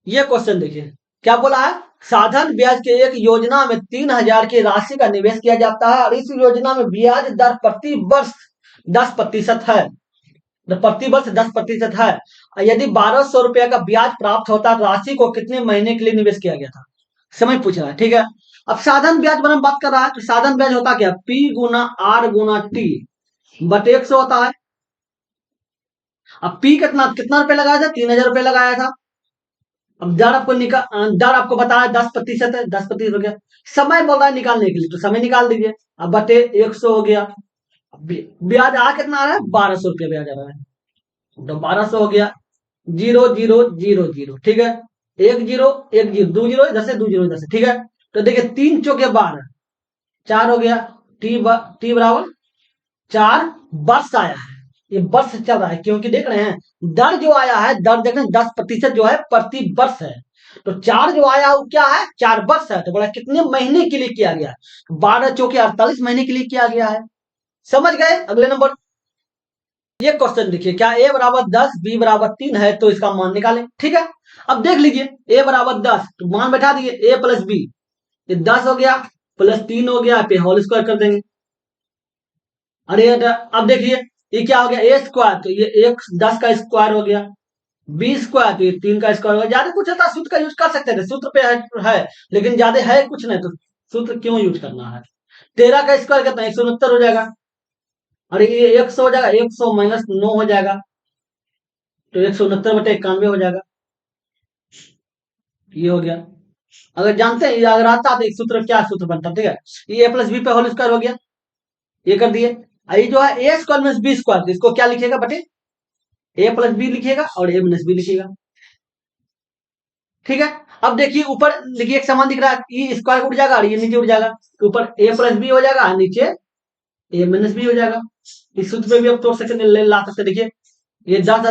ये क्वेश्चन देखिए, क्या बोला है? साधन ब्याज के एक योजना में 3000 की राशि का निवेश किया जाता है और इस योजना में ब्याज दर प्रति वर्ष 10% है, प्रति वर्ष 10% है। यदि 1200 रुपया का ब्याज प्राप्त होता है, राशि को कितने महीने के लिए निवेश किया गया था? समय पूछ रहा है, ठीक है। अब साधन ब्याज पर हम बात कर रहा है, तो साधन ब्याज होता क्या? P गुना R गुना T बटे 100 होता है। अब P कितना कितना रुपया लगाया था? 3000 रुपया लगाया था। अब दर आपको दर आपको बताया 10% है, 10% हो गया। समय बोल रहा है निकालने के लिए, तो समय निकाल दीजिए, अब बटे 100 हो गया। ब्याज आ कितना आ रहा है? 1200 रुपया ब्याज आ रहा है, तो 1200 हो गया, 0000, ठीक है। 10 दो जीरो इधर से, दो जीरो इधर से, ठीक है। तो देखिए 3 चौके 12, 4 हो गया, टी बराबर 4 वर्ष आया है, ये वर्ष चल रहा है, क्योंकि देख रहे हैं दर जो आया है, दर देख रहे हैं 10% जो है प्रति वर्ष है। तो 4 जो आया वो क्या है, 4 वर्ष है। तो बोला कितने महीने के लिए किया गया है, 12 चौके 48 महीने के लिए किया गया है। समझ गए। अगले नंबर ये क्वेश्चन देखिए, क्या a बराबर 10 b बराबर 3 है तो इसका मान निकालें। ठीक है, अब देख लीजिए a बराबर 10 तो मान बैठा दिए a प्लस बी, ये 10 हो गया प्लस 3 हो गया, पे होल स्क्वायर कर देंगे। अरे अब देखिए ये क्या हो गया, ए स्क्वायर, तो ये एक 10 का स्क्वायर हो गया, बी स्क्वायर तो ये 3 का स्क्वायर हो गया। ज्यादा कुछ था सूत्र का यूज कर सकते थे, सूत्र पे है लेकिन ज्यादा है कुछ नहीं, तो सूत्र क्यों यूज करना है। 13 का स्क्वायर कितना 169 हो जाएगा, और ये 100 हो जाएगा, 100 माइनस 9 हो जाएगा, तो 169/91 हो जाएगा। ये हो गया। अगर जानते हैं अगर आता तो एक सूत्र क्या सूत्र बनता, ठीक है, ये a प्लस बी पे होल स्क्वायर हो गया, ये कर दिए। ये जो है ए स्क्वायर माइनस बी स्क्वायर, इसको क्या लिखिएगा बटे ए प्लस बी लिखिएगा और ए माइनस बी लिखिएगा। ठीक है, अब देखिए ऊपर देखिए एक समान दिख रहा है, ई स्क्वायर उड़ जाएगा और ये नीचे उड़ जाएगा, तो ऊपर ए प्लस बी हो जाएगा, नीचे ए माइनस बी हो जाएगा। इस सूत्र पे भी अब तोड़ सकते ला सकते। देखिए ये 10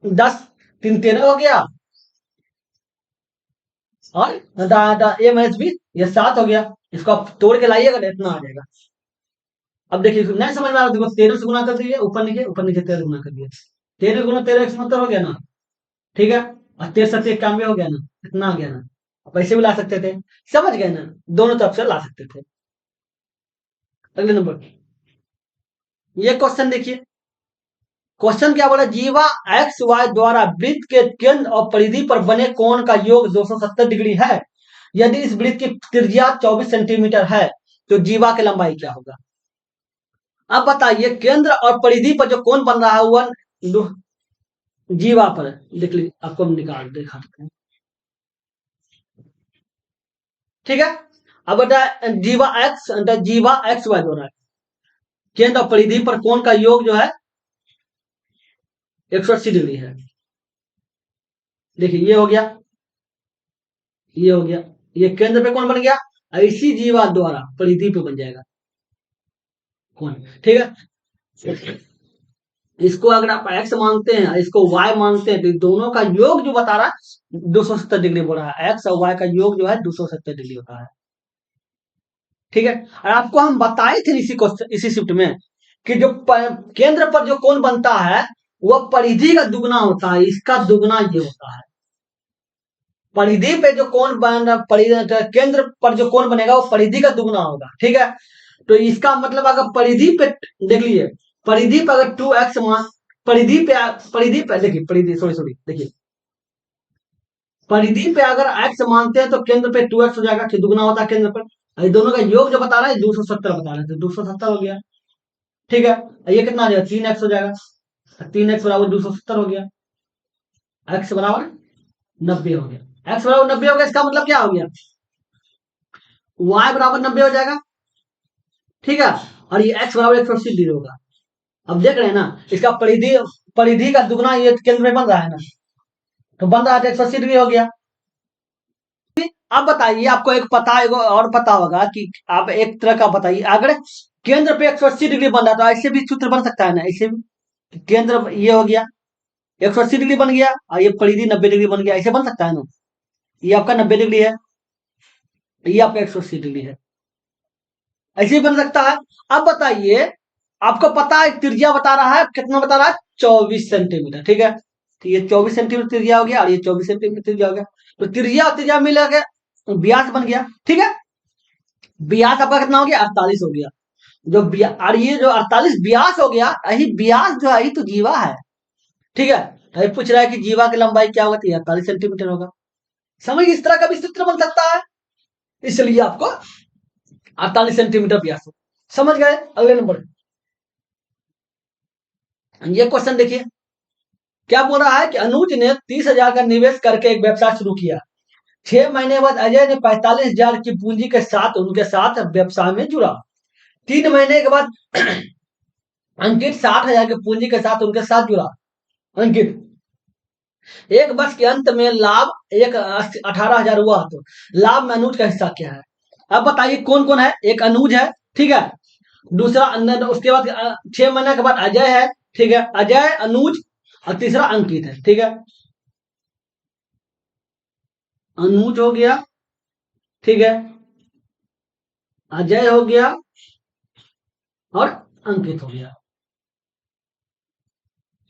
10 3 13 हो गया, और ए माइनस बी ये 7 हो गया। इसको आप तोड़ के लाइएगा तो इतना आ जाएगा। अब देखिए नहीं समझ में आ रहा, देखो 13 से गुना कर दिए, ऊपर नीचे 13 गुना कर दिया, 13 गुना 13 170 हो गया ना। ठीक है, और 13 7 91 हो गया ना, इतना आ गया ना। आप ऐसे भी ला सकते थे, समझ गए ना, दोनों तरफ से ला सकते थे। अगले नंबर ये क्वेश्चन देखिए, क्वेश्चन क्या बोला, जीवा एक्स वाई द्वारा वृत्त के केंद्र और परिधि पर बने कोण का योग 270 डिग्री है। यदि इस वृत्त की त्रिज्या 24 सेंटीमीटर है तो जीवा की लंबाई क्या होगा। अब बताइए केंद्र और परिधि पर जो कोण बन रहा है वह जीवा पर, देख लीजिए आपको हम निकाल दिखा देते हैं। ठीक है, अब बता जीवा एक्स वाई द्वारा केंद्र और परिधि पर कोण का योग जो है 180 डिग्री है। देखिए ये हो गया, ये हो गया, ये केंद्र पे कौन बन गया, ऐसी जीवा द्वारा परिधि पे बन जाएगा कौन। ठीक है, इसको अगर आप x मानते हैं, इसको y मानते हैं, तो दोनों का योग जो बता रहा है 270 डिग्री बोल रहा है, x और y का योग जो है 270 डिग्री होता है। ठीक है, और आपको हम बताए थे इसी शिफ्ट में कि जो केंद्र पर जो कोण बनता है वह परिधि का दुगना होता है, इसका दुगना ये होता है। परिधि पे जो कोण बन केंद्र पर जो कोण बनेगा वो परिधि का दुगना होगा। ठीक है, तो इसका मतलब अगर परिधि पे देख लीजिए, परिधि पे अगर 2x मान, परिधि पे देखिए, परिधि सॉरी देखिए, परिधि पे अगर x मानते हैं तो केंद्र पे 2x हो जाएगा, कि दुगना होता है केंद्र पर। ये दोनों का योग जो बता रहा है 270 बता रहे थे, 270 हो गया। ठीक है, ये कितना आ जाएगा 3x हो जाएगा, 3x बराबर 270 हो गया, x बराबर 90 हो गया। x बराबर 90 हो गया, इसका मतलब क्या हो गया, y बराबर 90 हो जाएगा। ठीक है, और ये x बराबर 180 डिग्री होगा। अब देख रहे हैं ना, इसका परिधि परिधि का दुगना ये केंद्र में बन रहा है ना, तो बन रहा है तो 180 डिग्री हो गया। अब बताइए, आपको एक पता और पता होगा कि आप एक तरह का बताइए, अगर केंद्र पे 180 डिग्री बन रहा है तो ऐसे भी सूत्र बन सकता है ना, ऐसे भी केंद्र ये हो गया 180 डिग्री बन गया और ये परिधि 90 डिग्री बन गया, ऐसे बन सकता है ना। ये आपका 90 डिग्री है, ये आपका 180 डिग्री है, ऐसे ही बन सकता है। अब बताइए, आपको पता है त्रिज्या बता रहा है, कितना बता रहा है 24 सेंटीमीटर। ठीक है, तो ये 24 सेंटीमीटर त्रिज्या हो गया और ये 24 सेंटीमीटर त्रिज्या हो गया, तो त्रिज्या और त्रिज्या मिला के व्यास बन गया। ठीक है, व्यास आपका कितना हो गया 48 हो गया, जो और ये जो 48 व्यास हो गया, यही व्यास जो है तो जीवा है। ठीक है, तो ये पूछ रहा है कि जीवा की लंबाई क्या होगा, तो 48 सेंटीमीटर होगा। समझ, इस तरह का भी सूत्र बन सकता है, इसलिए आपको 48 सेंटीमीटर व्यास हो। समझ गए। अगले नंबर ये क्वेश्चन देखिए, क्या बोल रहा है कि अनुज ने 30,000 का निवेश करके एक व्यवसाय शुरू किया। 6 महीने बाद अजय ने 45,000 की पूंजी के साथ उनके साथ व्यवसाय में जुड़ा। 3 महीने के बाद अंकित 60,000 की पूंजी के साथ उनके साथ जुड़ा। अंकित एक वर्ष के अंत में लाभ 18,000 हुआ, तो लाभ में अनुज का हिस्सा क्या है। अब बताइए कौन कौन है, एक अनुज है, ठीक है, दूसरा अंदर, उसके बाद 6 महीने के बाद अजय है, ठीक है, अजय, अनुज और तीसरा अंकित है, ठीक है। अनुज हो गया, ठीक है, अजय हो गया और अंकित हो गया,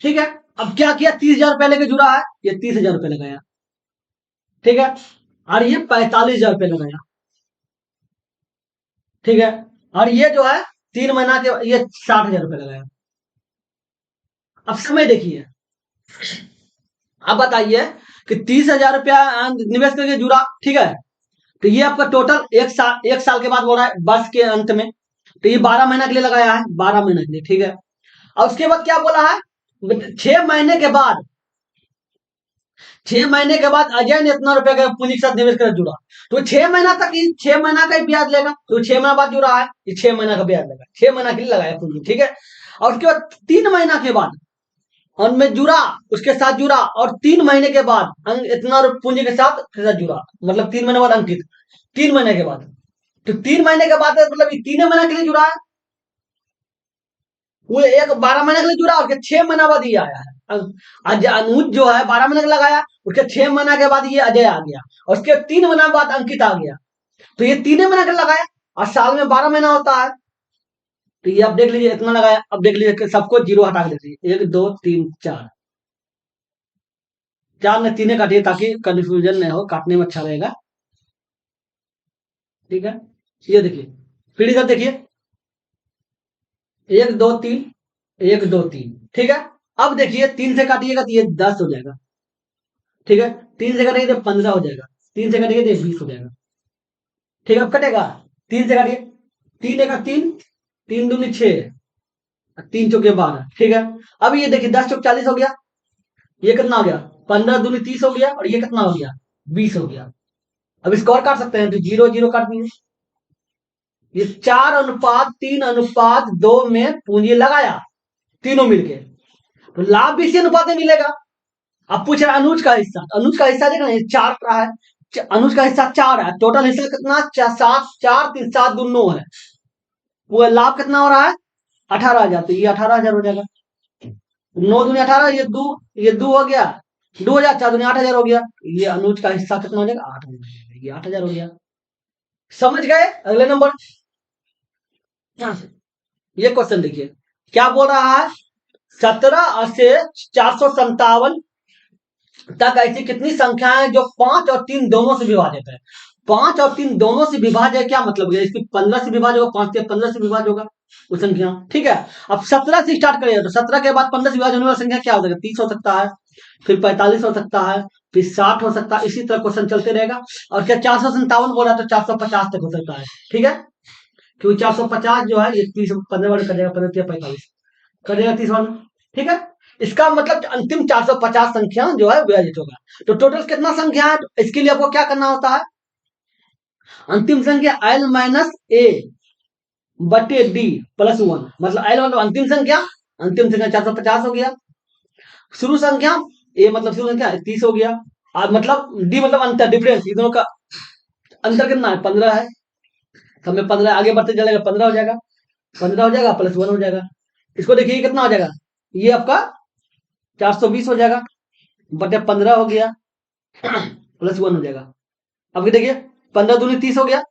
ठीक है। अब क्या किया, 30,000 रुपए लेके जुड़ा है, ये 30,000 रुपए लगाया, ठीक है, और ये 45,000 रुपए लगाया, ठीक है, और ये जो है 3 महीना के ये 60,000 रुपए लगाया। अब समय देखिए, अब बताइए कि 30,000 रुपया निवेश करके जुड़ा, ठीक है, तो ये आपका टोटल एक साल के बाद हो रहा है, वर्ष के अंत में, तो ये 12 महीना के लिए लगाया है, 12 महीना के लिए, ठीक है। और उसके बाद क्या बोला है, 6 महीने के बाद, 6 महीने के बाद अजय ने इतना रुपए का पूंजी के साथ निवेश कर जुड़ा, तो 6 महीना तक 6 महीना का ही ब्याज लेगा, तो 6 महीना बाद जुड़ा है, ये 6 महीना का ब्याज लेगा, 6 महीना के लिए लगाया पूंजी, ठीक है। और उसके बाद 3 महीना के बाद उनमें जुड़ा, उसके साथ जुड़ा, और 3 महीने के बाद इतना पूंजी के साथ जुड़ा, मतलब 3 महीने बाद अंकित, 3 महीने के बाद, तो 3 महीने के बाद मतलब 3 महीने के लिए जुड़ा है, वो एक 12 महीने के लिए जुड़ा, और 6 महीना बाद ये आया है। अजय, अनुज जो है 12 महीने का लगाया, उसके 6 महीना के बाद ये अजय आ गया, और उसके 3 महीना बाद अंकित आ गया, तो ये 3 महीना का लगाया, और साल में 12 महीना होता है, तो ये अब देख लीजिए इतना लगाया। अब देख लीजिए सबको जीरो हटा के देख लीजिए, 1 2 3 4, 4 ने 3 काटिए ताकि कंफ्यूजन नहीं हो, काटने में अच्छा रहेगा, ठीक है। ये देखिए, फिर इधर देखिए, 1 2 3, 1 2 3, ठीक है। अब देखिए 3 से काटिएगा तो ये 10 हो जाएगा, ठीक है, 3 से काटेंगे तो 15 हो जाएगा, 3 से काटेंगे तो 20 हो जाएगा, ठीक है। अब कटेगा, 3 से काटिए, 3 1 3, 3 दूनी 6, 3 चौके 12, ठीक है। अब ये देखिए 10 चौक 40 हो गया, ये कितना हो गया, 15 दूनी 30 हो गया, और ये कितना हो गया, 20 हो गया। अब इसको और काट सकते हैं, तो 0 0 काट दीजिए, ये 4:3:2 में पूंजी लगाया, तीनों मिलके, तो लाभ भी इसी अनुपात में मिलेगा। अब पूछ रहा है अनुज का हिस्सा, अनुज का हिस्सा देखना, ये 4 रहा है, अनुज का हिस्सा 4 है, टोटल हिस्सा कितना, 7, 4 3 7 2 9 है, वो लाभ कितना हो रहा है, 18,000, तो ये 18,000 हो जाएगा, 9 दूनी 18, ये दो हो गया, 2,000, 4 दूनी 8,000 हो गया, ये अनुज का हिस्सा कितना हो जाएगा, 8,000, ये 8,000 हो गया। समझ गए, अगले नंबर, ये क्वेश्चन देखिए क्या बोल रहा है, 17 से 457 तक ऐसी कितनी संख्याएं जो 5 और 3 दोनों से विभाजित है। 5 और 3 दोनों से विभाज्य है, क्या मतलब है, इसकी 15 से विभाज्य होगा, 5 से 15 से विभाज्य होगा वो संख्या, ठीक है। अब 17 से स्टार्ट करेगा, तो 17 के बाद 15 से विभाज्य होने वाली संख्या क्या हो सकता है, 30 हो सकता है, फिर 45 हो सकता है, फिर 60 हो सकता है, इसी तरह क्वेश्चन चलते रहेगा। और क्या 457 बोला तो 450 तक हो सकता है, ठीक है, क्योंकि 450 जो है ये 30 15 वाले कटेगा, 15 45 कटेगा, 30 वाले, ठीक है। इसका मतलब अंतिम 450 संख्या जो है विभाजित होगा, तो टोटल कितना संख्या है, तो इसके लिए आपको क्या करना होता है, अंतिम संख्या l माइनस ए बटे डी प्लस 1, मतलब l मतलब अंतिम संख्या, अंतिम संख्या 450 हो गया, शुरू संख्या ए मतलब शुरू संख्या 30 हो गया, और मतलब डी मतलब अंतर, डिफरेंस, इन दोनों का अंतर कितना है, 15 है, सब में 15 आगे बढ़ते चलेगा, 15 हो जाएगा, 15 हो जाएगा प्लस 1 हो जाएगा, इसको देखिए कितना हो जाएगा, ये आपका 420 हो जाएगा, बटे 15 हो गया प्लस 1 हो जाएगा। अब देखिए 15 दूनी 30 हो गया,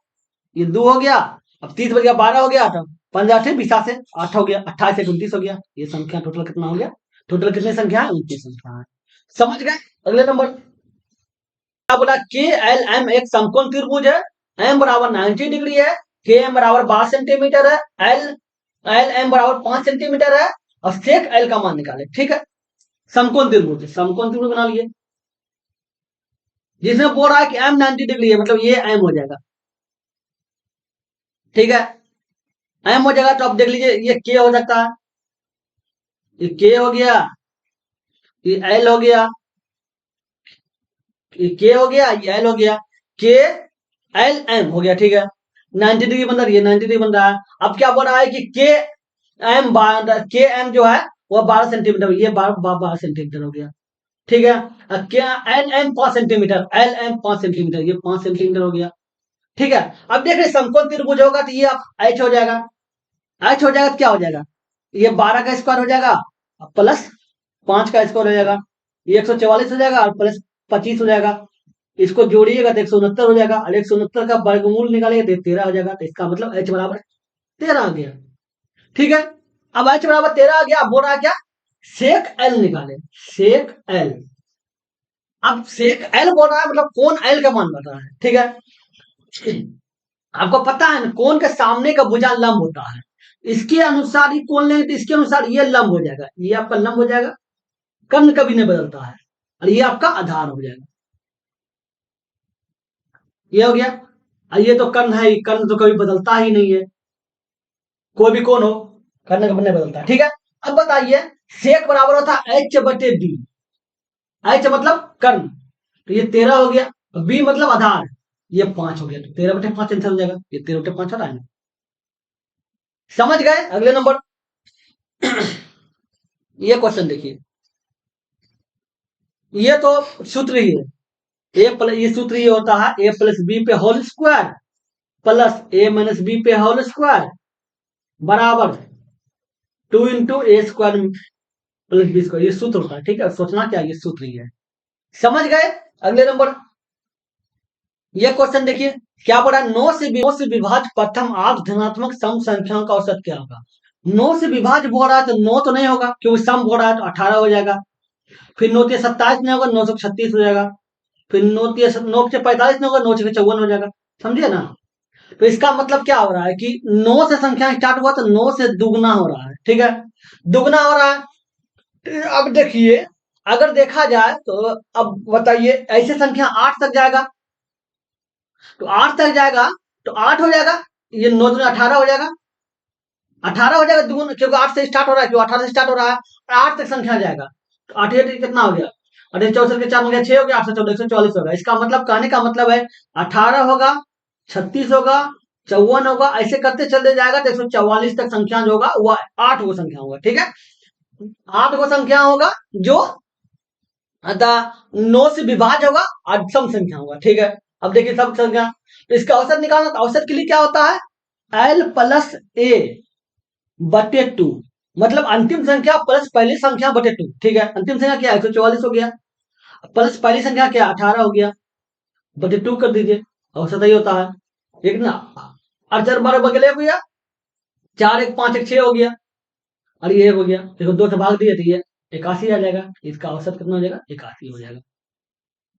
ये 2 हो गया, अब 30 बच गया, 12 हो गया, तो 15 8 20 से 8 हो गया, 28 से 29 हो गया, ये संख्या टोटल कितना हो गया, टोटल कितनी संख्या है, 29 संख्या है। समझ गए, अगले नंबर क्या बोला, के एल एम एक समकोण त्रिभुज है, एम बराबर 90 डिग्री है, के एम बराबर 12 सेंटीमीटर है, एल एल एम बराबर 5 सेंटीमीटर है, और सेक एल का मान निकाले, ठीक है। समकोण त्रिभुज, समकोण त्रिभुज बना लिए, जिसमें बोल रहा है कि एम 90 डिग्री है, मतलब ये एम हो जाएगा, ठीक है, एम हो जाएगा, तो अब देख लीजिए ये के हो सकता है, ये के हो गया, ये एल हो गया, ये के हो गया, ये एल हो गया, के एल एम हो गया, ठीक है, 90 डिग्री बन रहा है, ये 90 डिग्री बन रहा है। अब क्या बोल रहा है कि के एम जो है वो 12 सेंटीमीटर, ये 12 सेंटीमीटर हो गया, ठीक है। क्या L M 5 centimetre, L M 5 centimetre, ये 5 सेंटीमीटर हो गया, ठीक है। अब देख रहे समकोण त्रिभुज होगा तो ये आप एच हो जाएगा, एच हो जाएगा तो क्या हो जाएगा, ये 12 का स्क्वायर हो जाएगा प्लस 5 का स्क्वायर हो जाएगा, ये 144 हो जाएगा और प्लस 25 हो जाएगा। इसको जोड़िएगा तो 169 हो जाएगा, और 169 का वर्गमूल निकालिएगा तो 13 हो जाएगा। तो इसका मतलब एच बराबर 13 आ गया। ठीक है, अब एच बराबर 13 आ गया। अब बोल रहा है क्या, सेक एल निकाले, सेक एल। अब सेक एल बोल रहा है मतलब कोण एल का मान बता रहा है। ठीक है, आपको पता है ना कोण के सामने का भुजा लंब होता है, इसके अनुसार ही कोण लेंगे तो इसके अनुसार ये लंब हो जाएगा, ये आपका लंब हो जाएगा, कर्ण कभी नहीं बदलता है, और ये आपका आधार हो जाएगा। ये हो गया, और ये तो कर्ण है, कर्ण तो कभी बदलता ही नहीं है, कोई भी कोण हो कर्ण कभी नहीं बदलता। ठीक है, अब बताइए सेक बराबर होता है एच बटे बी, एच मतलब कर्ण, तो ये 13 हो गया, बी मतलब आधार, ये 5 हो गया, तो 13/5 आंसर हो जाएगा, ये 13/5 होता है ना। समझ गए, अगले नंबर। ये क्वेश्चन देखिए, ये तो सूत्र ही है, ए प्लस, ये सूत्र ये होता है ए प्लस बी पे होल स्क्वायर प्लस ए माइनस बी पे होल स्क्वायर बराबर 2 इंटू ए स्क्वायर प्लस बी स्क्वायर, ये सूत्र होता है। ठीक है, सोचना क्या, ये सूत्र ही है। समझ गए, अगले नंबर। ये क्वेश्चन देखिए, क्या बोला, 9 से विभाज्य प्रथम आठ धनात्मक सम संख्याओं का औसत क्या होगा। 9 से विभाज्य बोल रहा है तो 9 तो नहीं होगा, क्योंकि सम बोल रहा है तो 18 हो जाएगा। फिर 9 से 27 नहीं होगा, 9 से 36 हो जाएगा। फिर 9 से 45 नहीं होगा, 9 से 54 हो जाएगा। समझे ना, तो इसका मतलब क्या हो रहा है कि 9 से संख्या स्टार्ट हुआ तो 9 से दुगना हो रहा है। ठीक है, दुगना हो रहा है। अब देखिए, अगर देखा जाए तो अब बताइए, ऐसे संख्या 8 तक जाएगा, तो 8 तक जाएगा तो 8 हो जाएगा, ये 9 दूनी 18 हो जाएगा, 18 हो जाएगा दुगुना, क्योंकि 8 से स्टार्ट हो रहा है, क्योंकि 18 से स्टार्ट हो रहा है, और 8 तक संख्या जाएगा, तो 8 कितना हो गया, 8 64 के 4 हो गया 6 हो गया, 8 से 14 144 होगा। इसका मतलब कहने का मतलब है 18 होगा, 36 होगा, 54 होगा, ऐसे करते चलते जाएगा तो 144 तक संख्या जो होगा वह 8 गो संख्या होगा। ठीक है, 8 गो संख्या होगा जो अतः 9 से विभाज्य होगा और सम संख्या होगा। ठीक है, अब देखिए सब संख्या, तो इसका औसत निकालना, तो औसत के लिए क्या होता है एल प्लस ए बटे 2, मतलब अंतिम संख्या प्लस पहली संख्या बटे 2। ठीक है, अंतिम संख्या क्या है 144 हो गया, प्लस पहली संख्या क्या 18 हो गया, बटे 2 कर दीजिए, औसत ही होता है। ठीक ना, और 4 12 बगले हो गया, 4 1 5 1 6 हो गया, और ये हो गया, देखो 2 से भाग दिए तो ये 81 आ जाएगा, इसका औसत कितना हो जाएगा 81 हो जाएगा।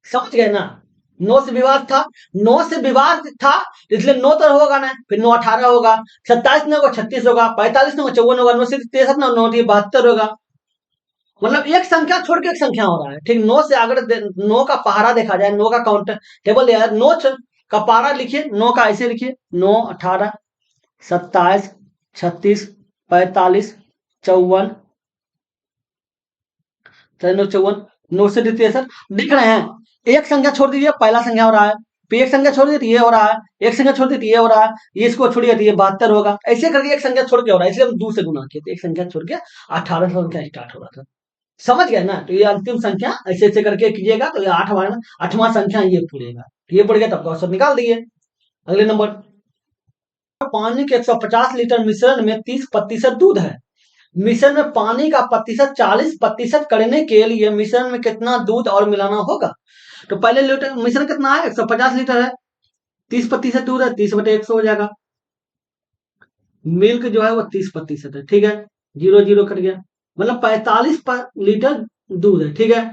समझ गए ना, 9 से विभाग था, 9 से विभाग था, इसलिए 9 तो होगा ना, फिर 9 18 होगा, 27 नहीं होगा 36 होगा, 45 नहीं होगा 54 होगा, 9 से 63 ना 9 72 होगा, मतलब एक संख्या छोड़ के एक संख्या हो रहा है। ठीक, 9 से अगर 9 का पहाड़ा देखा जाए, 9 का काउंटर टेबल दिया है, 9 का पहाड़ा लिखिए, 9 का ऐसे लिखिए, 9 18 27 36 45 54 54, 9 से 63 दिख रहे हैं। एक संख्या छोड़ दीजिए, पहला संख्या हो रहा है, फिर एक संख्या छोड़ दी तो ये हो रहा है, एक संख्या छोड़ दी तो ये हो रहा है, ये इसको छोड़िए तो ये 72 होगा, ऐसे करके एक संख्या छोड़ के हो रहा है, इसलिए हम 2 से गुना किए, तो एक संख्या छोड़ के 18 संख्या स्टार्ट हो रहा था। समझ गए ना, तो ये अंतिम संख्या ऐसे ऐसे करके कीजिएगा तो ये 8वां संख्या ये पूरेगा, ये पड़ गया तो आपका औसत निकाल दिए। अगले नंबर, पानी के 150 लीटर मिश्रण में 30% दूध है, मिश्रण में पानी का प्रतिशत 40% करने के लिए मिश्रण में कितना दूध और मिलाना होगा। तो पहले लीटर मिश्रण कितना है 150 लीटर है, 30% दूध है, 30 बटे 100 हो जाएगा, मिल्क जो है वो 30% है। ठीक है, 0 0 कट गया, मतलब 45 लीटर दूध है। ठीक है,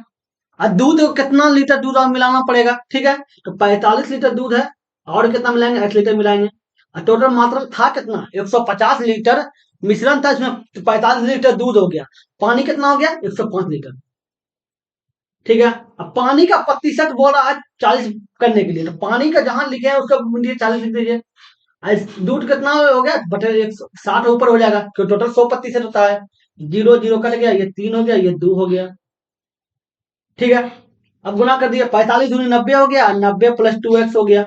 और दूध कितना लीटर दूध और मिलाना पड़ेगा। ठीक है, तो 45 लीटर दूध है, और कितना मिलाएंगे 8 लीटर मिलाएंगे, और टोटल मात्रा था कितना 150 लीटर मिश्रण था, इसमें 45 लीटर दूध हो गया, पानी कितना हो गया 105 लीटर। ठीक है, अब पानी का प्रतिशत बोल रहा है 40 करने के लिए, तो पानी का जहां लिखे हैं उसका 40 लिख दीजिए, दूध कितना हो गया बटे 160 ऊपर हो जाएगा, क्योंकि टोटल 100% होता है, 0 0 कट गया, ये 3 हो गया, ये 2 हो गया। ठीक है, अब गुना कर दिया, 45 दूनी 90 हो गया, 90 प्लस 2x हो गया,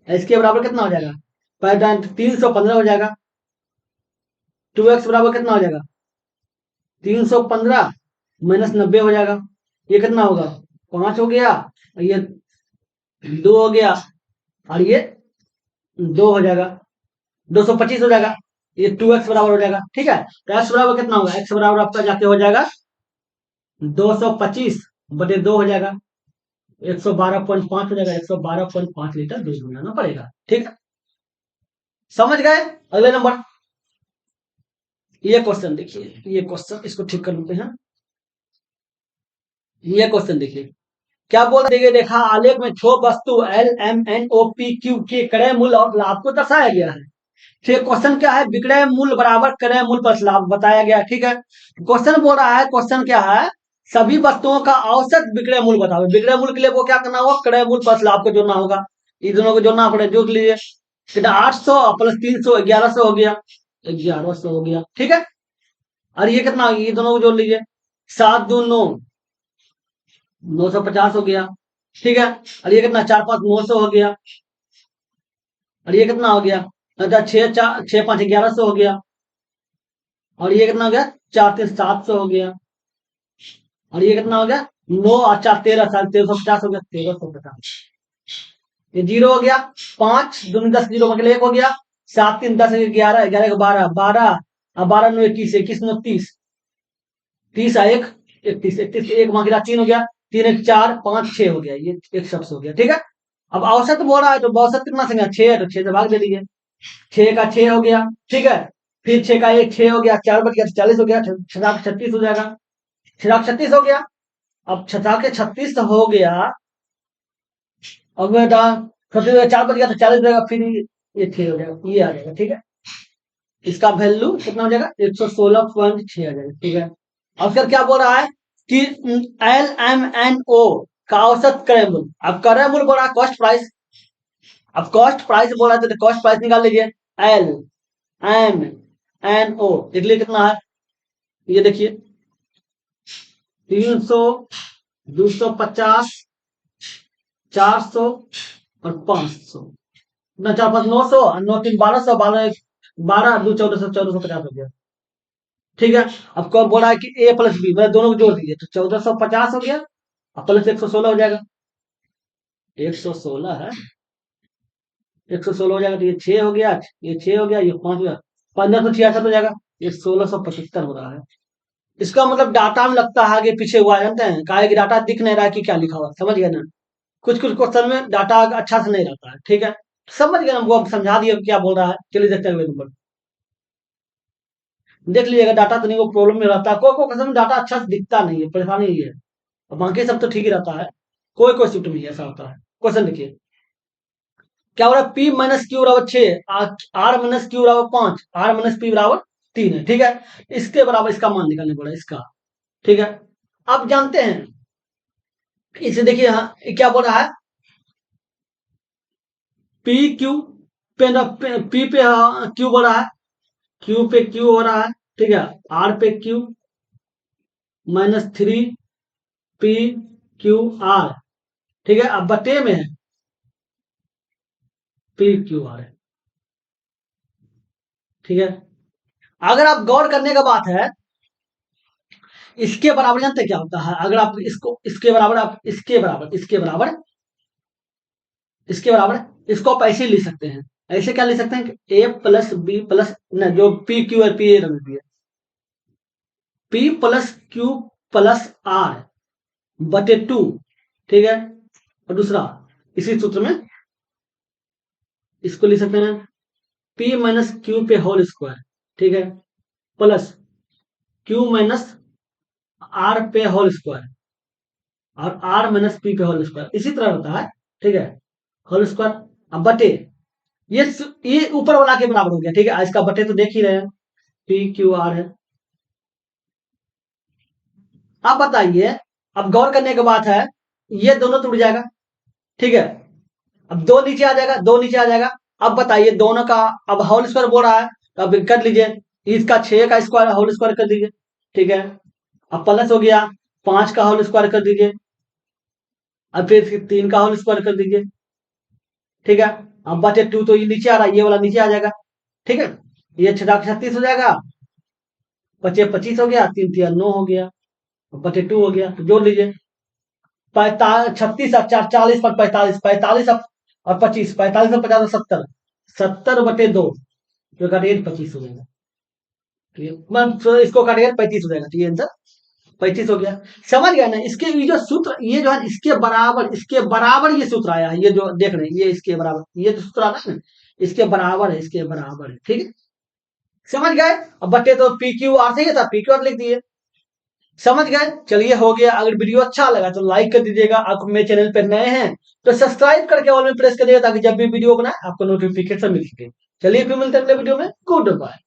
इसके बराबर कितना हो जाएगा 315 हो जाएगा, 2x बराबर कितना हो जाएगा 315 माइनस 90 हो जाएगा, ये कितना होगा 5 हो गया, ये 2 हो गया, और ये 2 हो जाएगा, 225 हो जाएगा। ये 2x बराबर हो जाएगा। ठीक है, तो x बराबर कितना होगा, x बराबर आपका जाके हो जाएगा 225/2 हो जाएगा, 112.5 हो जाएगा, 112.5 लीटर दूध बनाना पड़ेगा। ठीक है, समझ गए। अगले नंबर, ये क्वेश्चन देखिए, ये क्वेश्चन इसको ठीक कर लेते हैं। ये क्वेश्चन देखिए क्या बोल रहे हैं, देखा आलेख में छो वस्तु L M N O P Q के क्रय मूल्य और लाभ को दर्शाया गया है। ठीक, क्वेश्चन क्या है, विक्रय मूल्य बराबर क्रय मूल्य प्लस लाभ बताया गया। ठीक है, क्वेश्चन बोल रहा है, क्वेश्चन क्या है, सभी वस्तुओं का औसत विक्रय मूल्य बताओ। विक्रय मूल्य के लिए वो क्या करना होगा, क्रय मूल्य प्लस लाभ को जोड़ना होगा। इन दोनों को जोड़ना पड़ेगा, जोड़ लीजिए, कितना 800 प्लस 300 1100 हो गया, 1100 हो गया। ठीक है, और ये कितना, ये दोनों को जोड़ लीजिए, 7 दूनी 9, 950 हो गया। ठीक है, और ये कितना, 4 5 900 हो गया, और ये कितना हो गया, अच्छा 6 5 1100 हो गया, और ये कितना हो गया, 4 3 700 हो गया, और ये कितना हो गया, 9 और 4 13 1350 हो गया, 1350। ये जीरो हो गया, 5 दूनी 10 जीरो मतलब 1 हो गया, 7 3 10 11 11 को 12 12 और 12 9 21 21 9 30 30 1 31 31 1 वहां गिरा 3 हो गया, 3 1 4 5 6 हो गया, ये एक शब्द हो गया। ठीक है, अब औसत बोल रहा है तो औसत कितना संख्या 6 है, तो 6 से भाग दे दीजिए, 6 का 6 हो गया। ठीक है, फिर 6 का 1 6 हो गया, 4 बच गया 40 हो गया, 6 36 हो जाएगा, 6 36 हो गया। अब 6 के 36 हो गया, अब बेटा 4 बच गया तो 40 हो जाएगा, फिर ये 6 हो जाएगा, ये आ जाएगा। ठीक है, इसका वैल्यू कितना हो जाएगा, 116.6 आ जाएगा। ठीक है, अब फिर क्या बोल रहा है कि एल एम एन ओ का औसत क्रय मूल्य, अब क्रय मूल्य बोल रहा है कॉस्ट प्राइस, अब कॉस्ट प्राइस बोल रहा है तो कॉस्ट प्राइस निकाल लीजिए, एल एम एन ओ देख लीजिए कितना है, ये देखिए 300 250 400 और 500, ना 4 5 900 और 9 3 1200, 12 12 2 1400 1450 हो गया। ठीक है, अब कब बोला है कि ए प्लस बी मतलब दोनों को जोड़ दीजिए तो 1450 हो गया, और प्लस 116 हो जाएगा, 116 है, 116 हो जाएगा, तो ये 6 हो गया, ये 6 हो गया, ये 5 हो गया, 1566 हो जाएगा, ये 1675 हो रहा है। इसका मतलब डाटा में लगता है आगे पीछे हुआ है, जानते हैं काहे कि डाटा दिख नहीं रहा है कि क्या लिखा हुआ है, समझ गए ना। कुछ कुछ क्वेश्चन में डाटा अच्छा से नहीं रहता है। ठीक है, समझ गए ना, वो अब समझा दिए क्या बोल रहा है। चलिए देखते हैं अगले नंबर, देख लीजिएगा डाटा तो नहीं, वो प्रॉब्लम में रहता है, कोई क्वेश्चन में डाटा अच्छा से दिखता नहीं है, परेशानी ये है, और बाकी सब तो ठीक ही रहता है, कोई कोई शिफ्ट नहीं ऐसा होता है। क्वेश्चन देखिए क्या हो रहा है, पी माइनस क्यू बराबर 6, आर माइनस क्यू बराबर 5, आर माइनस पी बराबर 3 है। ठीक है, इसके बराबर इसका मान निकालने पड़ा इसका। ठीक है, आप जानते हैं इसे देखिए, हाँ क्या बोल रहा है, पी क्यू पे पी पे क्यू बोल रहा है, क्यू पे क्यू हो रहा है। ठीक है, आर पे क्यू -3 पी क्यू आर। ठीक है, अब बटे में है पी क्यू आर है। ठीक है, अगर आप गौर करने का बात है, इसके बराबर जानते क्या होता है, अगर आप इसको इसके बराबर, आप इसके बराबर इसको आप ऐसे लिख सकते हैं, ऐसे क्या लिख सकते हैं कि ए प्लस बी प्लस न जो पी क्यू है, पी ए रख दिए, P plus Q plus R बटे 2। ठीक है, और दूसरा इसी सूत्र में इसको लिख सकते हैं पी माइनस क्यू पे होल स्क्वायर। ठीक है, प्लस क्यू माइनस आर पे होल स्क्वायर, और आर माइनस पी पे होल स्क्वायर इसी तरह होता है। ठीक है, होल स्क्वायर, अब बटे ये ये ऊपर वाला के बराबर हो गया। ठीक है, इसका बटे तो देख ही रहे हैं, पी क्यू आर है। अब बताइए, अब गौर करने की बात है, ये दोनों टूट जाएगा। ठीक है, अब दो नीचे आ जाएगा, दो नीचे आ जाएगा। अब बताइए दोनों का, अब होल स्क्वायर बोल रहा है तो अब कर लीजिए, इसका 6 का स्क्वायर होल स्क्वायर कर दीजिए। ठीक है, अब प्लस हो गया, 5 का होल स्क्वायर कर दीजिए, अब फिर 3 का होल स्क्वायर कर दीजिए। ठीक है, अब बचे 2 तो ये नीचे आ रहा है, ये वाला नीचे आ जाएगा। ठीक है, ये 36 हो जाएगा, बचे 25 हो गया, 3 3 9 हो गया, बचे 2 हो गया, तो जोड़ लीजिए, 36 और 4 40 पर 45 45 और 25 45 और 50 70 70 बटे 2 तो काटेगा 25 हो जाएगा। तो ये इसको काटेगा 35 हो जाएगा। तो ये आंसर 35 हो गया। समझ गया ना? इसके ये जो सूत्र, ये जो है इसके बराबर ये सूत्र आया है। ये जो देख रहे हैं ये इसके बराबर, ये जो सूत्र आता है ना इसके बराबर है, इसके बराबर है। ठीक है, समझ गए? अब बटे तो पी क्यू आर से ही था, पी क्यू आर लिख दिए। समझ गए? चलिए हो गया। अगर वीडियो अच्छा लगा तो लाइक कर दीजिएगा। आप मेरे चैनल पर नए हैं तो सब्सक्राइब करके ऑल में प्रेस करिएगा ताकि जब भी वीडियो बनाए आपको नोटिफिकेशन मिल सके। चलिए फिर मिलते हैं अगले वीडियो में। Good bye.